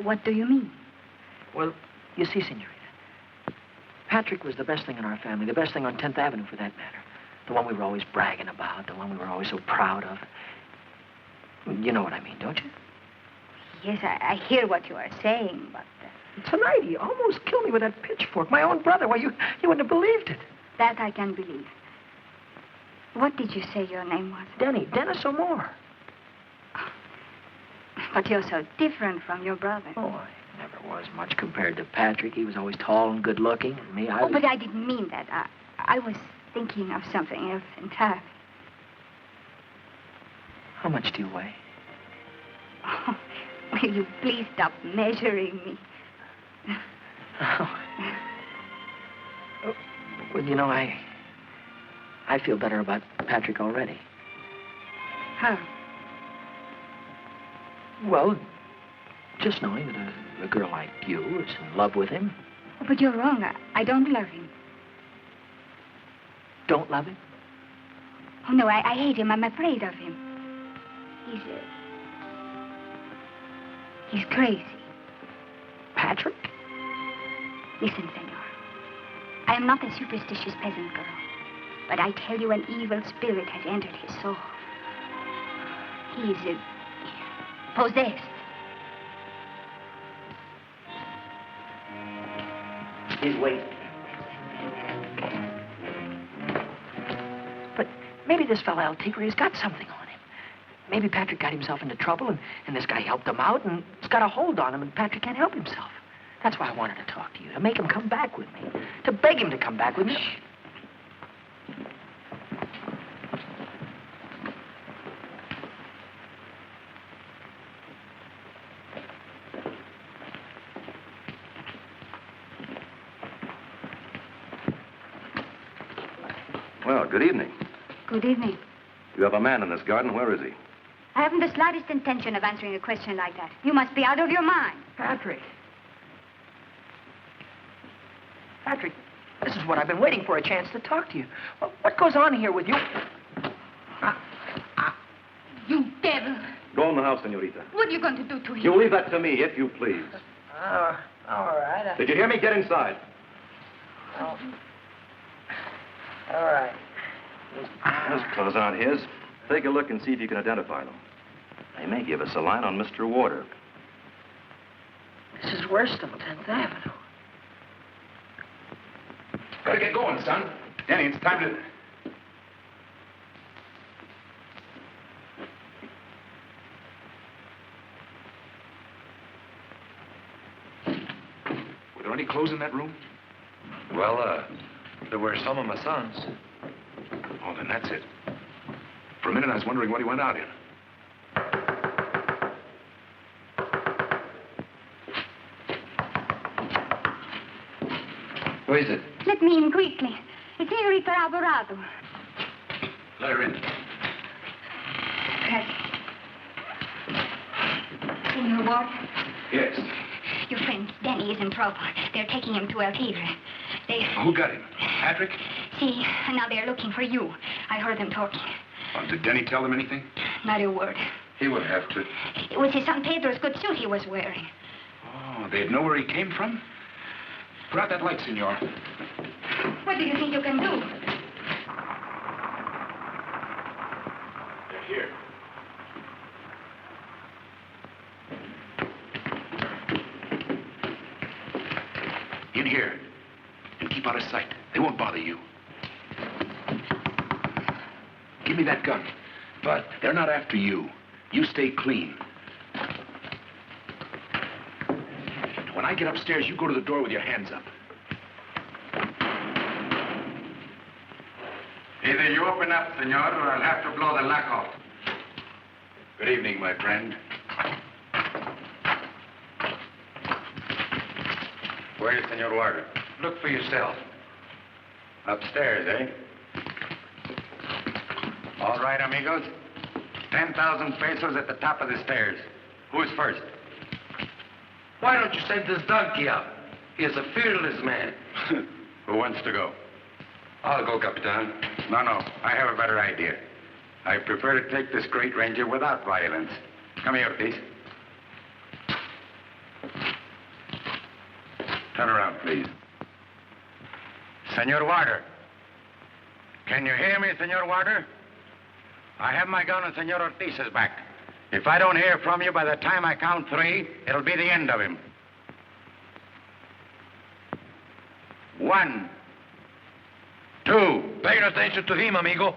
what do you mean? Well, you see, Senorita, Patrick was the best thing in our family, the best thing on 10th Avenue for that matter. The one we were always bragging about, the one we were always so proud of. You know what I mean, don't you? Yes, I hear what you are saying, but... Tonight, he almost killed me with that pitchfork. My own brother. Why, you wouldn't have believed it. That I can believe. What did you say your name was? Denny. Dennis O'Moore. But you're so different from your brother. Oh, I never was much compared to Patrick. He was always tall and good-looking, and me, I was... Oh, but I didn't mean that. I was thinking of something else entirely. How much do you weigh? Oh, will you please stop measuring me? Oh. Well, you know, I feel better about Patrick already. How? Well, just knowing that a girl like you is in love with him. Oh, but you're wrong. I don't love him. Don't love him? Oh, no, I hate him. I'm afraid of him. He's crazy. Patrick? Listen, senor. I am not a superstitious peasant girl, but I tell you an evil spirit has entered his soul. He's possessed. He's waiting. But maybe this fella El Tigre has got something on him. Maybe Patrick got himself into trouble, and this guy helped him out, and it's got a hold on him, and Patrick can't help himself. That's why I wanted to talk to you, to make him come back with me, to beg him to come back with me. Shh. Well, good evening. Good evening. You have a man in this garden. Where is he? I haven't the slightest intention of answering a question like that. You must be out of your mind. Patrick. Patrick, this is what I've been waiting for, a chance to talk to you. What goes on here with you? You devil. Go in the house, senorita. What are you going to do to him? You leave that to me, if you please. All right. Did you hear me? Get inside. Oh. All right. Those clothes aren't his. Take a look and see if you can identify them. They may give us a line on Mr. Warder. This is worse than 10th Avenue. Gotta get going, son. Denny, it's time to... Were there any clothes in that room? Well, there were some of my son's. Oh, then that's it. For a minute, I was wondering what he went out in. Who is it? Let me in quickly. It's Carmel Alvarado. Let her in. Senor Waldner? Yes. Your friend Denny is in trouble. They're taking him to El Tigre. Who got him? Patrick? See, now they're looking for you. I heard them talking. Did Denny tell them anything? Not a word. He would have to. It was his son Pedro's good suit he was wearing. Oh, they'd know where he came from? Put out that light, senor. What do you think you can do? They're here. In here. And keep out of sight. They won't bother you. Give me that gun. But they're not after you. You stay clean. When I get upstairs, you go to the door with your hands up. Either you open up, senor, or I'll have to blow the lock off. Good evening, my friend. Where is Senor Waldner? Look for yourself. Upstairs, eh? All right, amigos. 10,000 pesos at the top of the stairs. Who is first? Why don't you send this donkey out? He is a fearless man. Who wants to go? I'll go, Capitan. No, I have a better idea. I prefer to take this great ranger without violence. Come here, please. Turn around, please. Senor Waldner. Can you hear me, Senor Waldner? I have my gun on Senor Ortiz's back. If I don't hear from you by the time I count 3, it'll be the end of him. 1, 2. Pay attention to him, amigo.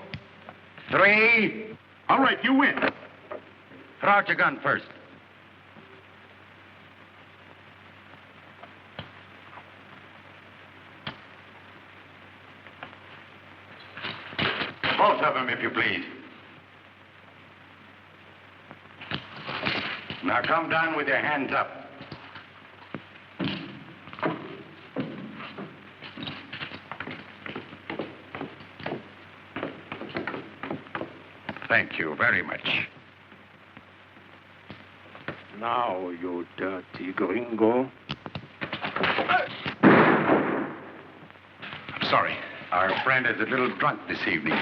3. All right, you win. Throw out your gun first. Both of them, if you please. Now come down with your hands up. Thank you very much. Now, you dirty gringo. I'm sorry. Our friend is a little drunk this evening.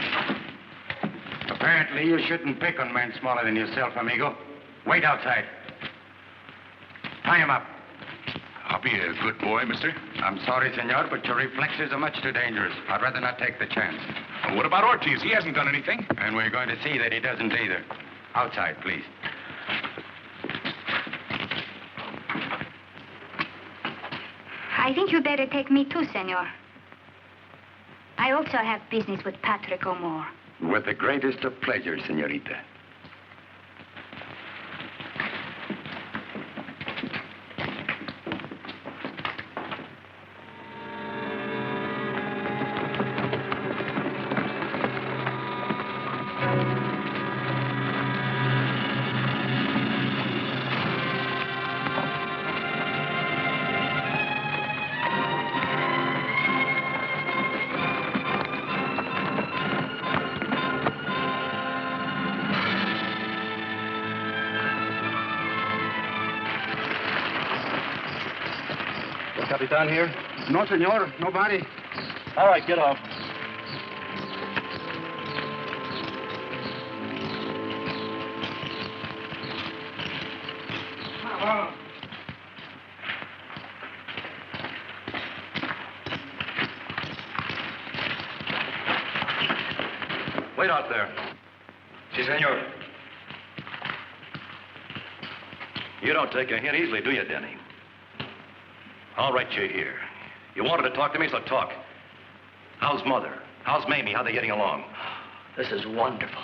Apparently, you shouldn't pick on men smaller than yourself, amigo. Wait outside. Tie him up. I'll be a good boy, mister. I'm sorry, senor, but your reflexes are much too dangerous. I'd rather not take the chance. Well, what about Ortiz? He hasn't done anything. And we're going to see that he doesn't either. Outside, please. I think you better take me too, senor. I also have business with Patrick O'Moore. With the greatest of pleasure, senorita. Capitan here? No, senor. Nobody. All right, get off. Wait out there. Si, senor. You don't take a hint easily, do you, Denny? All right, you're here. You wanted to talk to me, so talk. How's Mother? How's Mamie? How they getting along? This is wonderful.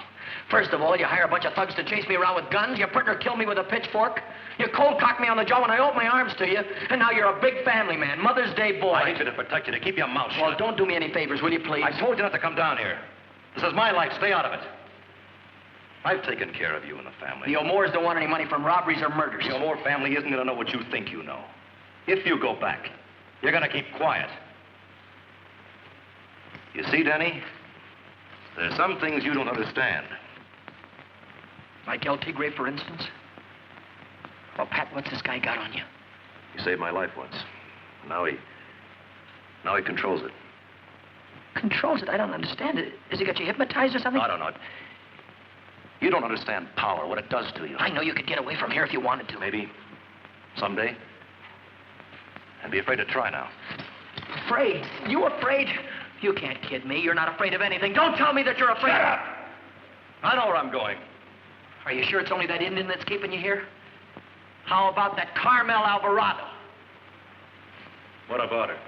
First of all, you hire a bunch of thugs to chase me around with guns. Your partner killed me with a pitchfork. You cold cocked me on the jaw when I opened my arms to you. And now you're a big family man, Mother's Day boy. I need you to protect you, to keep your mouth shut. Well, don't do me any favors, will you, please? I told you not to come down here. This is my life. Stay out of it. I've taken care of you and the family. The O'Moores don't want any money from robberies or murders. The O'Moore family isn't going to know what you think you know. If you go back, you're going to keep quiet. You see, Denny? There's some things you don't understand. Like El Tigre, for instance? Well, Pat, what's this guy got on you? He saved my life once. Now he controls it. Controls it? I don't understand it. Has he got you hypnotized or something? I don't know. You don't understand power, what it does to you. I know you could get away from here if you wanted to. Maybe. Someday. And be afraid to try now. Afraid? You afraid? You can't kid me. You're not afraid of anything. Don't tell me that you're afraid. Shut up! I know where I'm going. Are you sure it's only that Indian that's keeping you here? How about that Carmel Alvarado? What about her?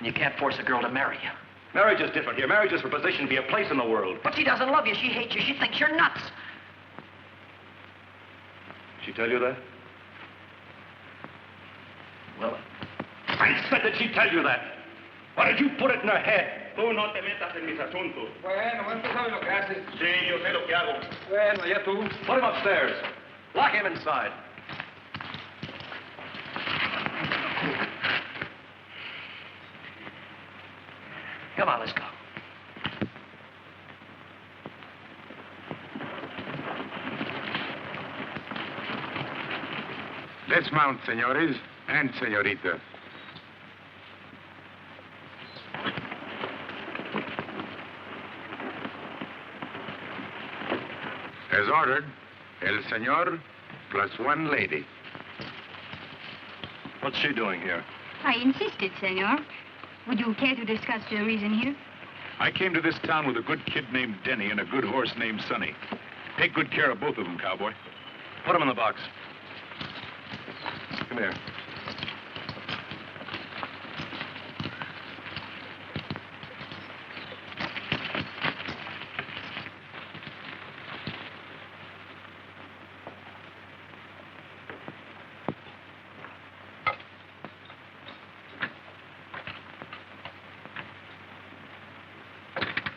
You can't force a girl to marry you. Marriage is different here. Marriage is for position, be a place in the world. But she doesn't love you. She hates you. She thinks you're nuts. She tell you that? Well, I said that she tell you that. Why did you put it in her head? Tú no te metas en mis asuntos. Bueno, tú sabes lo que haces. Sí, yo sé lo que hago. Bueno, ya tú. Put him upstairs. Lock him inside. Come on, let's go. Let's mount, senores and senoritas. As ordered, el señor plus one lady. What's she doing here? I insisted, senor. Would you care to discuss the reason here? I came to this town with a good kid named Denny and a good horse named Sonny. Take good care of both of them, cowboy. Put them in the box. Come here.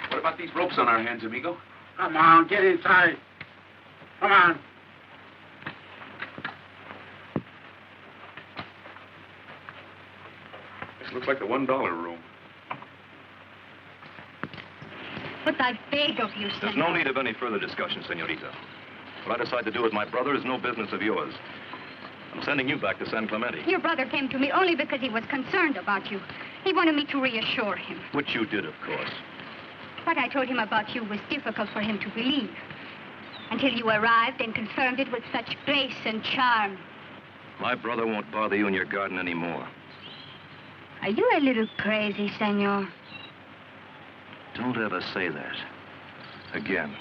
What about these ropes on our hands, amigo? Come on, get inside. Come on. This looks like the $1 room. But I beg of you, senor. There's no need of any further discussion, senorita. What I decide to do with my brother is no business of yours. I'm sending you back to San Clemente. Your brother came to me only because he was concerned about you. He wanted me to reassure him. Which you did, of course. What I told him about you was difficult for him to believe. Until you arrived and confirmed it with such grace and charm. My brother won't bother you in your garden anymore. Are you a little crazy, senor? Don't ever say that. Again.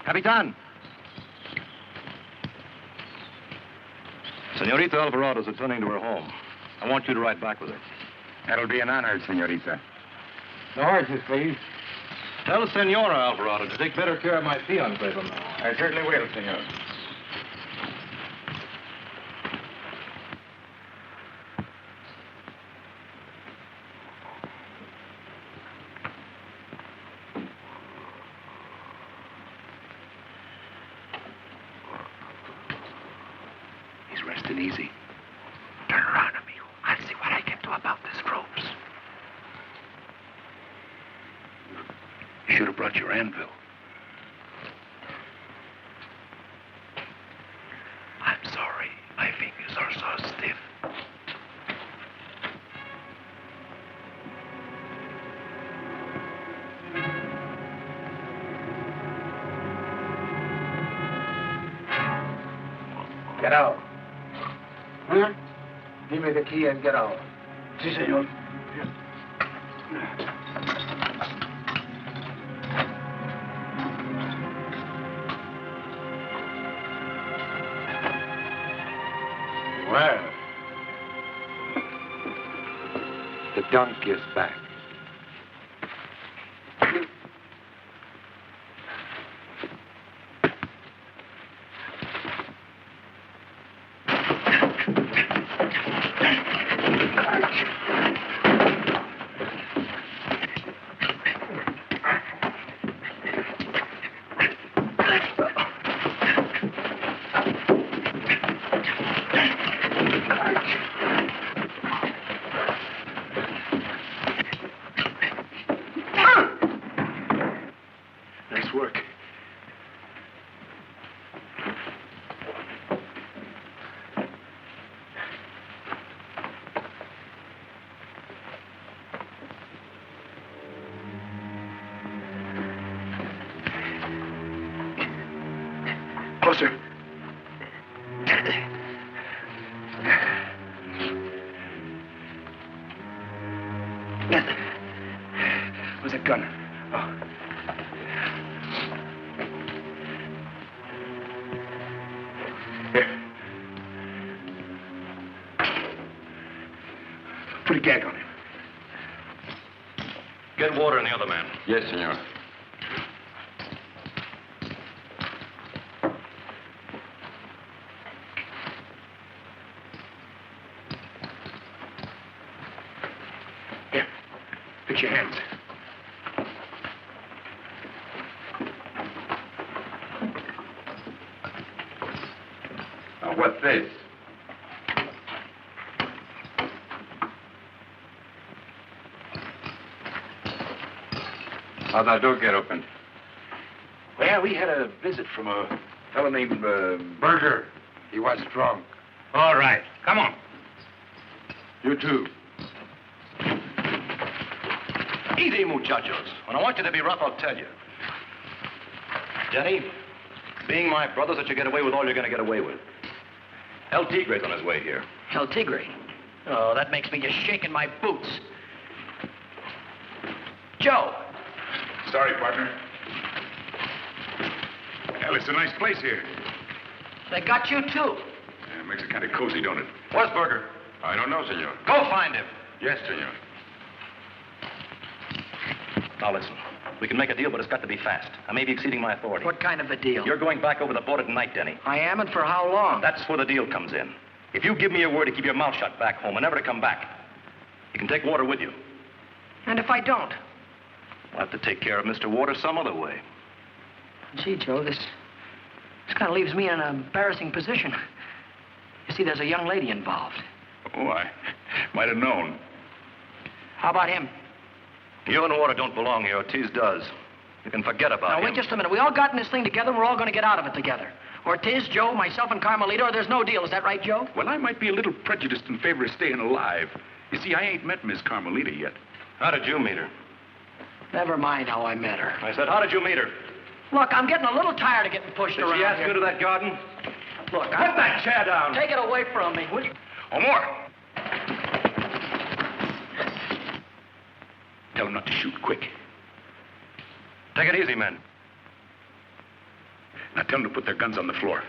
Capitan! Senorita Alvarado's returning to her home. I want you to ride back with her. That'll be an honor, senorita. The horses, please. Tell Senora Alvarado to take better care of my fiancé from now. I certainly will, senor. He's resting easy. Turn around, amigo. I'll see what I can do about these ropes. You should have brought your anvil. I'm sorry. My fingers are so stiff. Get out. Huh? Give me the key and get out. Si, senor. Well, the donkey is back. Nice work. Closer. Where's that gun? Oh. Here. Put a gag on him. Get water in the other man. Yes, senor. Here. Fix your hands. Now, what's this? How'd that door get opened? Well, we had a visit from a fellow named, Burger. He was drunk. All right, come on. You too. Easy, muchachos. When I want you to be rough, I'll tell you. Denny, being my brothers, that you get away with all you're going to get away with. El Tigre's on his way here. El Tigre. Oh, that makes me just shake in my boots. Joe. Sorry, partner. Well, it's a nice place here. They got you, too. Yeah, it makes it kind of cozy, don't it? Where's Berger? I don't know, senor. Go find him. Yes, senor. Now, listen. We can make a deal, but it's got to be fast. I may be exceeding my authority. What kind of a deal? You're going back over the border tonight, Denny. I am, and for how long? That's where the deal comes in. If you give me your word to keep your mouth shut back home and never to come back, you can take Water with you. And if I don't? We'll have to take care of Mr. Water some other way. Gee, Joe, this kind of leaves me in an embarrassing position. You see, there's a young lady involved. Oh, I might have known. How about him? You and Water don't belong here. Ortiz does. You can forget about him. Now, wait just a minute. We all got in this thing together, and we're all going to get out of it together. Ortiz, Joe, myself, and Carmelita, or there's no deal. Is that right, Joe? Well, I might be a little prejudiced in favor of staying alive. You see, I ain't met Miss Carmelita yet. How did you meet her? Never mind how I met her. I said, how did you meet her? Look, I'm getting a little tired of getting pushed around Did she ask here. you to that garden? Look, Put that chair down. Take it away from me, will you? O'Moore! Tell him not to shoot. Quick. Take it easy, men. Now tell them to put their guns on the floor.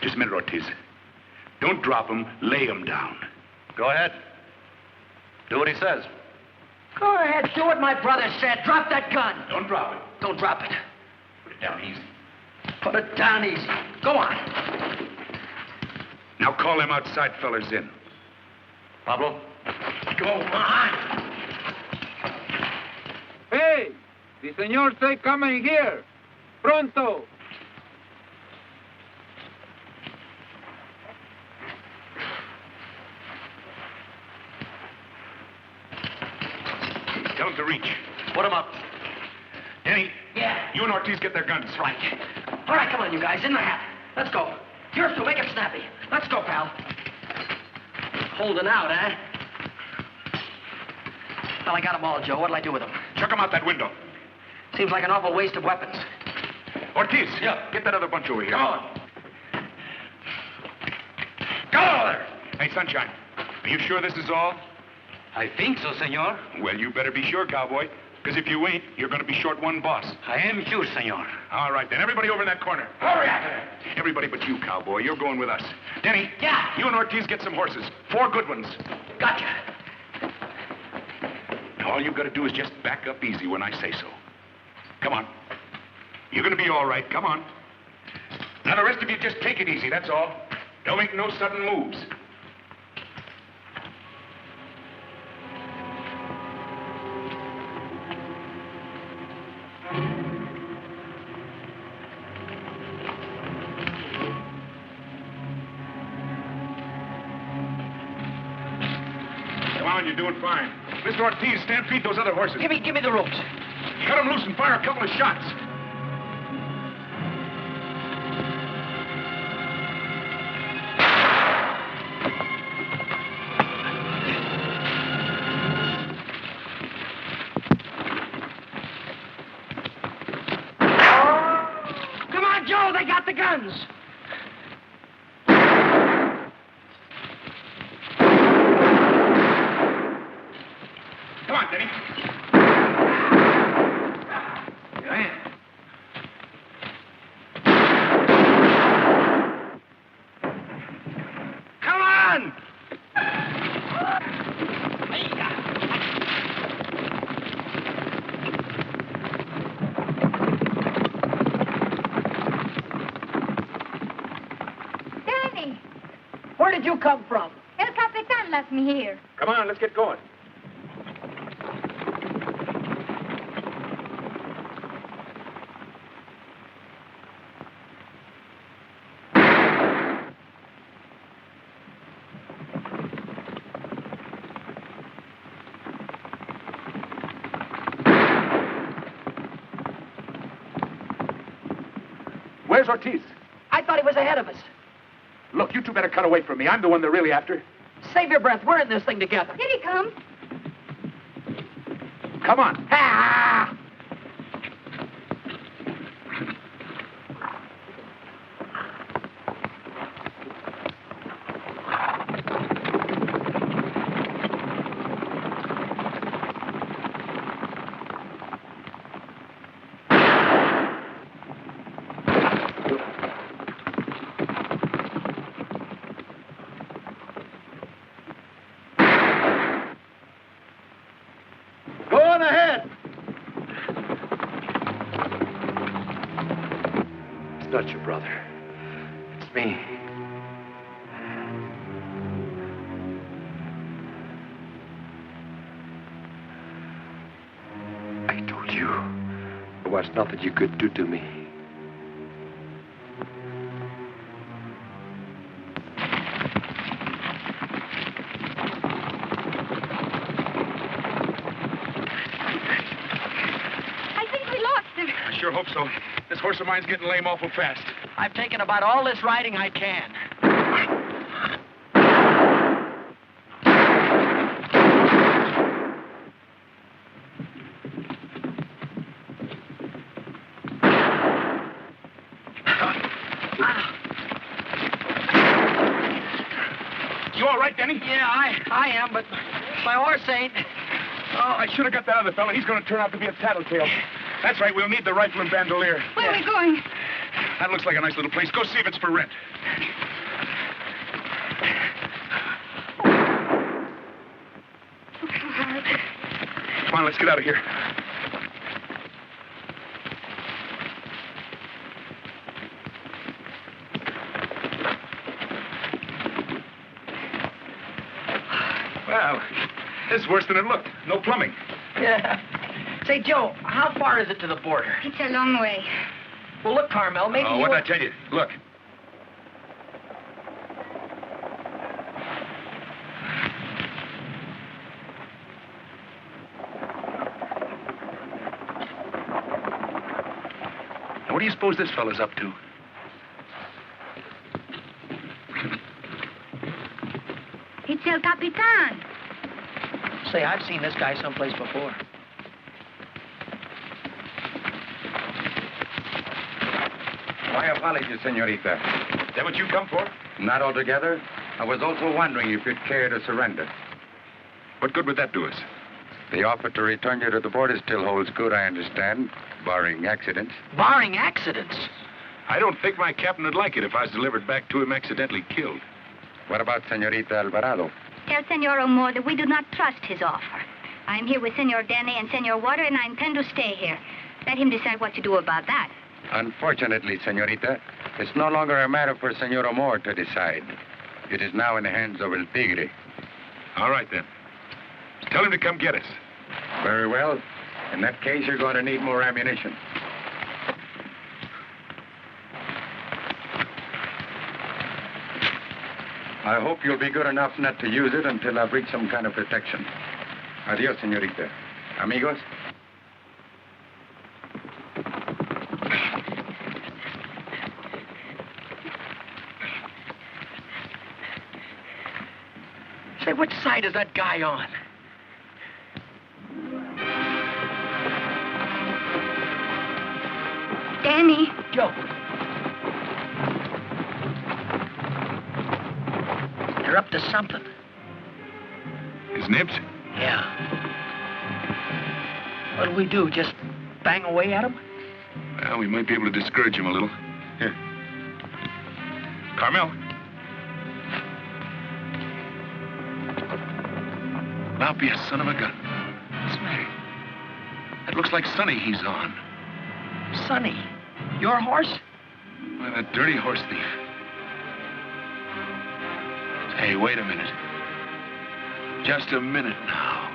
Just a minute, Ortiz. Don't drop them. Lay them down. Go ahead. Do what he says. Go ahead, do what my brother said. Drop that gun. Don't drop it. Don't drop it. Put it down easy. Put it down easy. Go on. Now call them outside fellers in. Pablo? Go on. Hey, the señor say coming here. Pronto. Tell them to reach. Put him up. Denny. Yeah. You and Ortiz get their guns. Right. All right, come on, you guys. In the hat. Let's go. Yours two, make it snappy. Let's go, pal. Holding out, eh? Well, I got them all, Joe. What'll I do with them? Chuck them out that window. Seems like an awful waste of weapons. Ortiz. Yeah. Get that other bunch over here. Come on. Go there. Hey, Sunshine. Are you sure this is all? I think so, senor. Well, you better be sure, cowboy. Because if you ain't, you're going to be short one boss. I am sure, senor. All right, then. Everybody over in that corner. Hurry after them. Everybody but you, cowboy. You're going with us. Denny. Yeah. You and Ortiz get some horses. 4 good ones. Gotcha. Now, all you've got to do is just back up easy when I say so. Come on. You're going to be all right. Come on. Now, the rest of you just take it easy, that's all. Don't make no sudden moves. Come on, you're doing fine. Mr. Ortiz, stampede those other horses. Give me the ropes. Cut them loose and fire a couple of shots. Come on, Joe, they got the guns. Come on, Denny. Come on! Denny, Where did you come from? El Capitan left me here. Come on, let's get going. Where's Ortiz? I thought he was ahead of us. Look, you two better cut away from me. I'm the one they're really after. Save your breath. We're in this thing together. Here he comes. Come on. Ah! not your brother. It's me. I told you there was nothing you could do to me. I sure hope so. This horse of mine's getting lame awful fast. I've taken about all this riding I can. You all right, Denny? Yeah, I am, but my horse ain't. Oh, I should have got that other fella. He's going to turn out to be a tattletale. That's right, we'll need the rifle and bandolier. Where are we going? That looks like a nice little place. Go see if it's for rent. Come on, let's get out of here. Well, this is worse than it looked. No plumbing. Yeah. Say, Joe, how far is it to the border? It's a long way. Well, look, Carmel, maybe Oh, what'd I tell you? Look. Now, what do you suppose this fella's up to? It's El Capitan. Say, I've seen this guy someplace before. My apologies, senorita. Is that what you come for? Not altogether. I was also wondering if you'd care to surrender. What good would that do us? The offer to return you to the border still holds good, I understand, barring accidents. Barring accidents? I don't think my captain would like it if I was delivered back to him accidentally killed. What about Senorita Alvarado? Tell Senor O'Moore that we do not trust his offer. I'm here with Senor Denny and Senor Waldner, and I intend to stay here. Let him decide what to do about that. Unfortunately, senorita, it's no longer a matter for Senor O'Moore to decide. It is now in the hands of El Tigre. All right, then. Tell him to come get us. Very well. In that case, you're going to need more ammunition. I hope you'll be good enough not to use it until I've reached some kind of protection. Adios, senorita. Amigos? Say, which side is that guy on? Denny. Joe. You're up to something. His nibs? Yeah. What'll we do, just bang away at him? Well, we might be able to discourage him a little. Here. Carmel. Now be a son of a gun. Say, that looks like Sonny he's on. Sonny? Your horse? Why, that dirty horse thief. Hey, wait a minute. Just a minute now.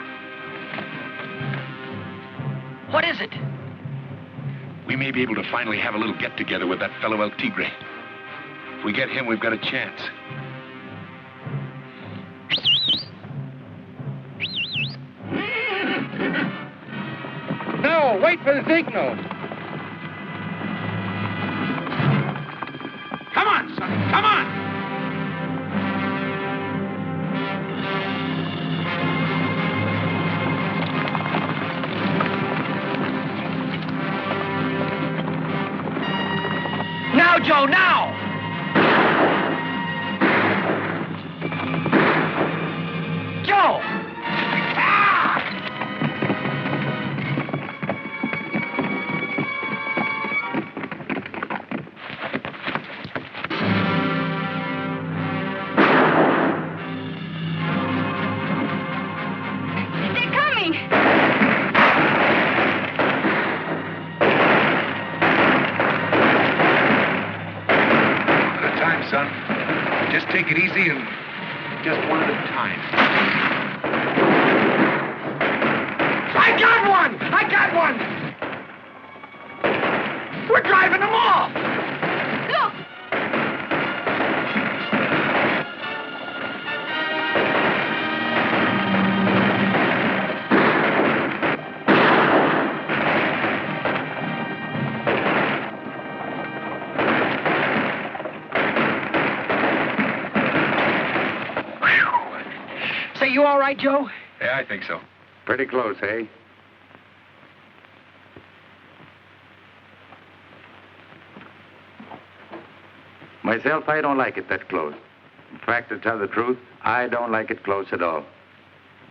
What is it? We may be able to finally have a little get-together with that fellow El Tigre. If we get him, we've got a chance. No, wait for the signal. Come on, Sonny, come on! Now, Joe, now! Joe! and just one at a time. I got one! I got one! We're driving them off! Look! Say, you all right, Joe? Yeah, I think so. Pretty close, eh? Myself, I don't like it that close. In fact, to tell the truth, I don't like it close at all.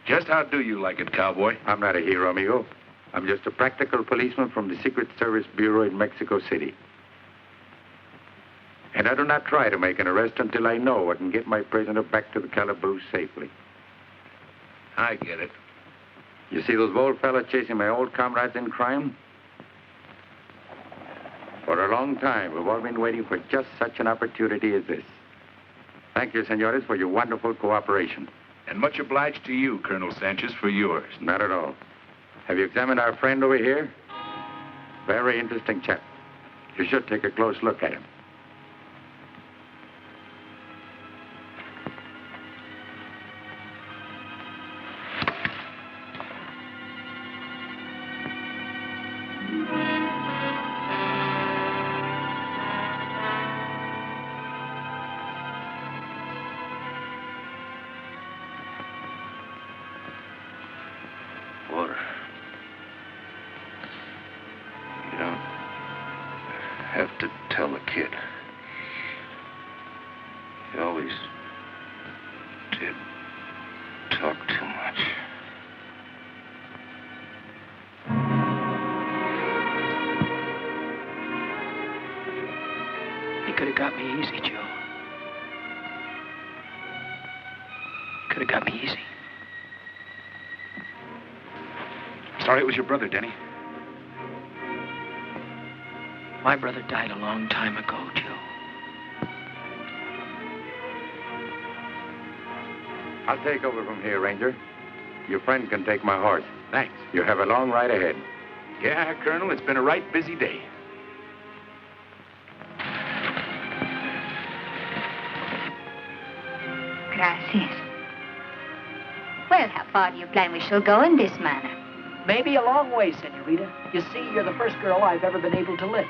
Just how do you like it, cowboy? I'm not a hero, amigo. I'm just a practical policeman from the Secret Service Bureau in Mexico City. And I do not try to make an arrest until I know I can get my prisoner back to the calaboose safely. I get it. You see those bold fellas chasing my old comrades in crime? For a long time, we've all been waiting for just such an opportunity as this. Thank you, senores, for your wonderful cooperation. And much obliged to you, Colonel Sanchez, for yours. Not at all. Have you examined our friend over here? Very interesting chap. You should take a close look at him. Sorry it was your brother, Denny. My brother died a long time ago, Joe. I'll take over from here, Ranger. Your friend can take my horse. Thanks. You have a long ride ahead. Yeah, Colonel, it's been a right busy day. Gracias. Well, how far do you plan we shall go in this manner? Maybe a long way, senorita. You see, you're the first girl I've ever been able to lift.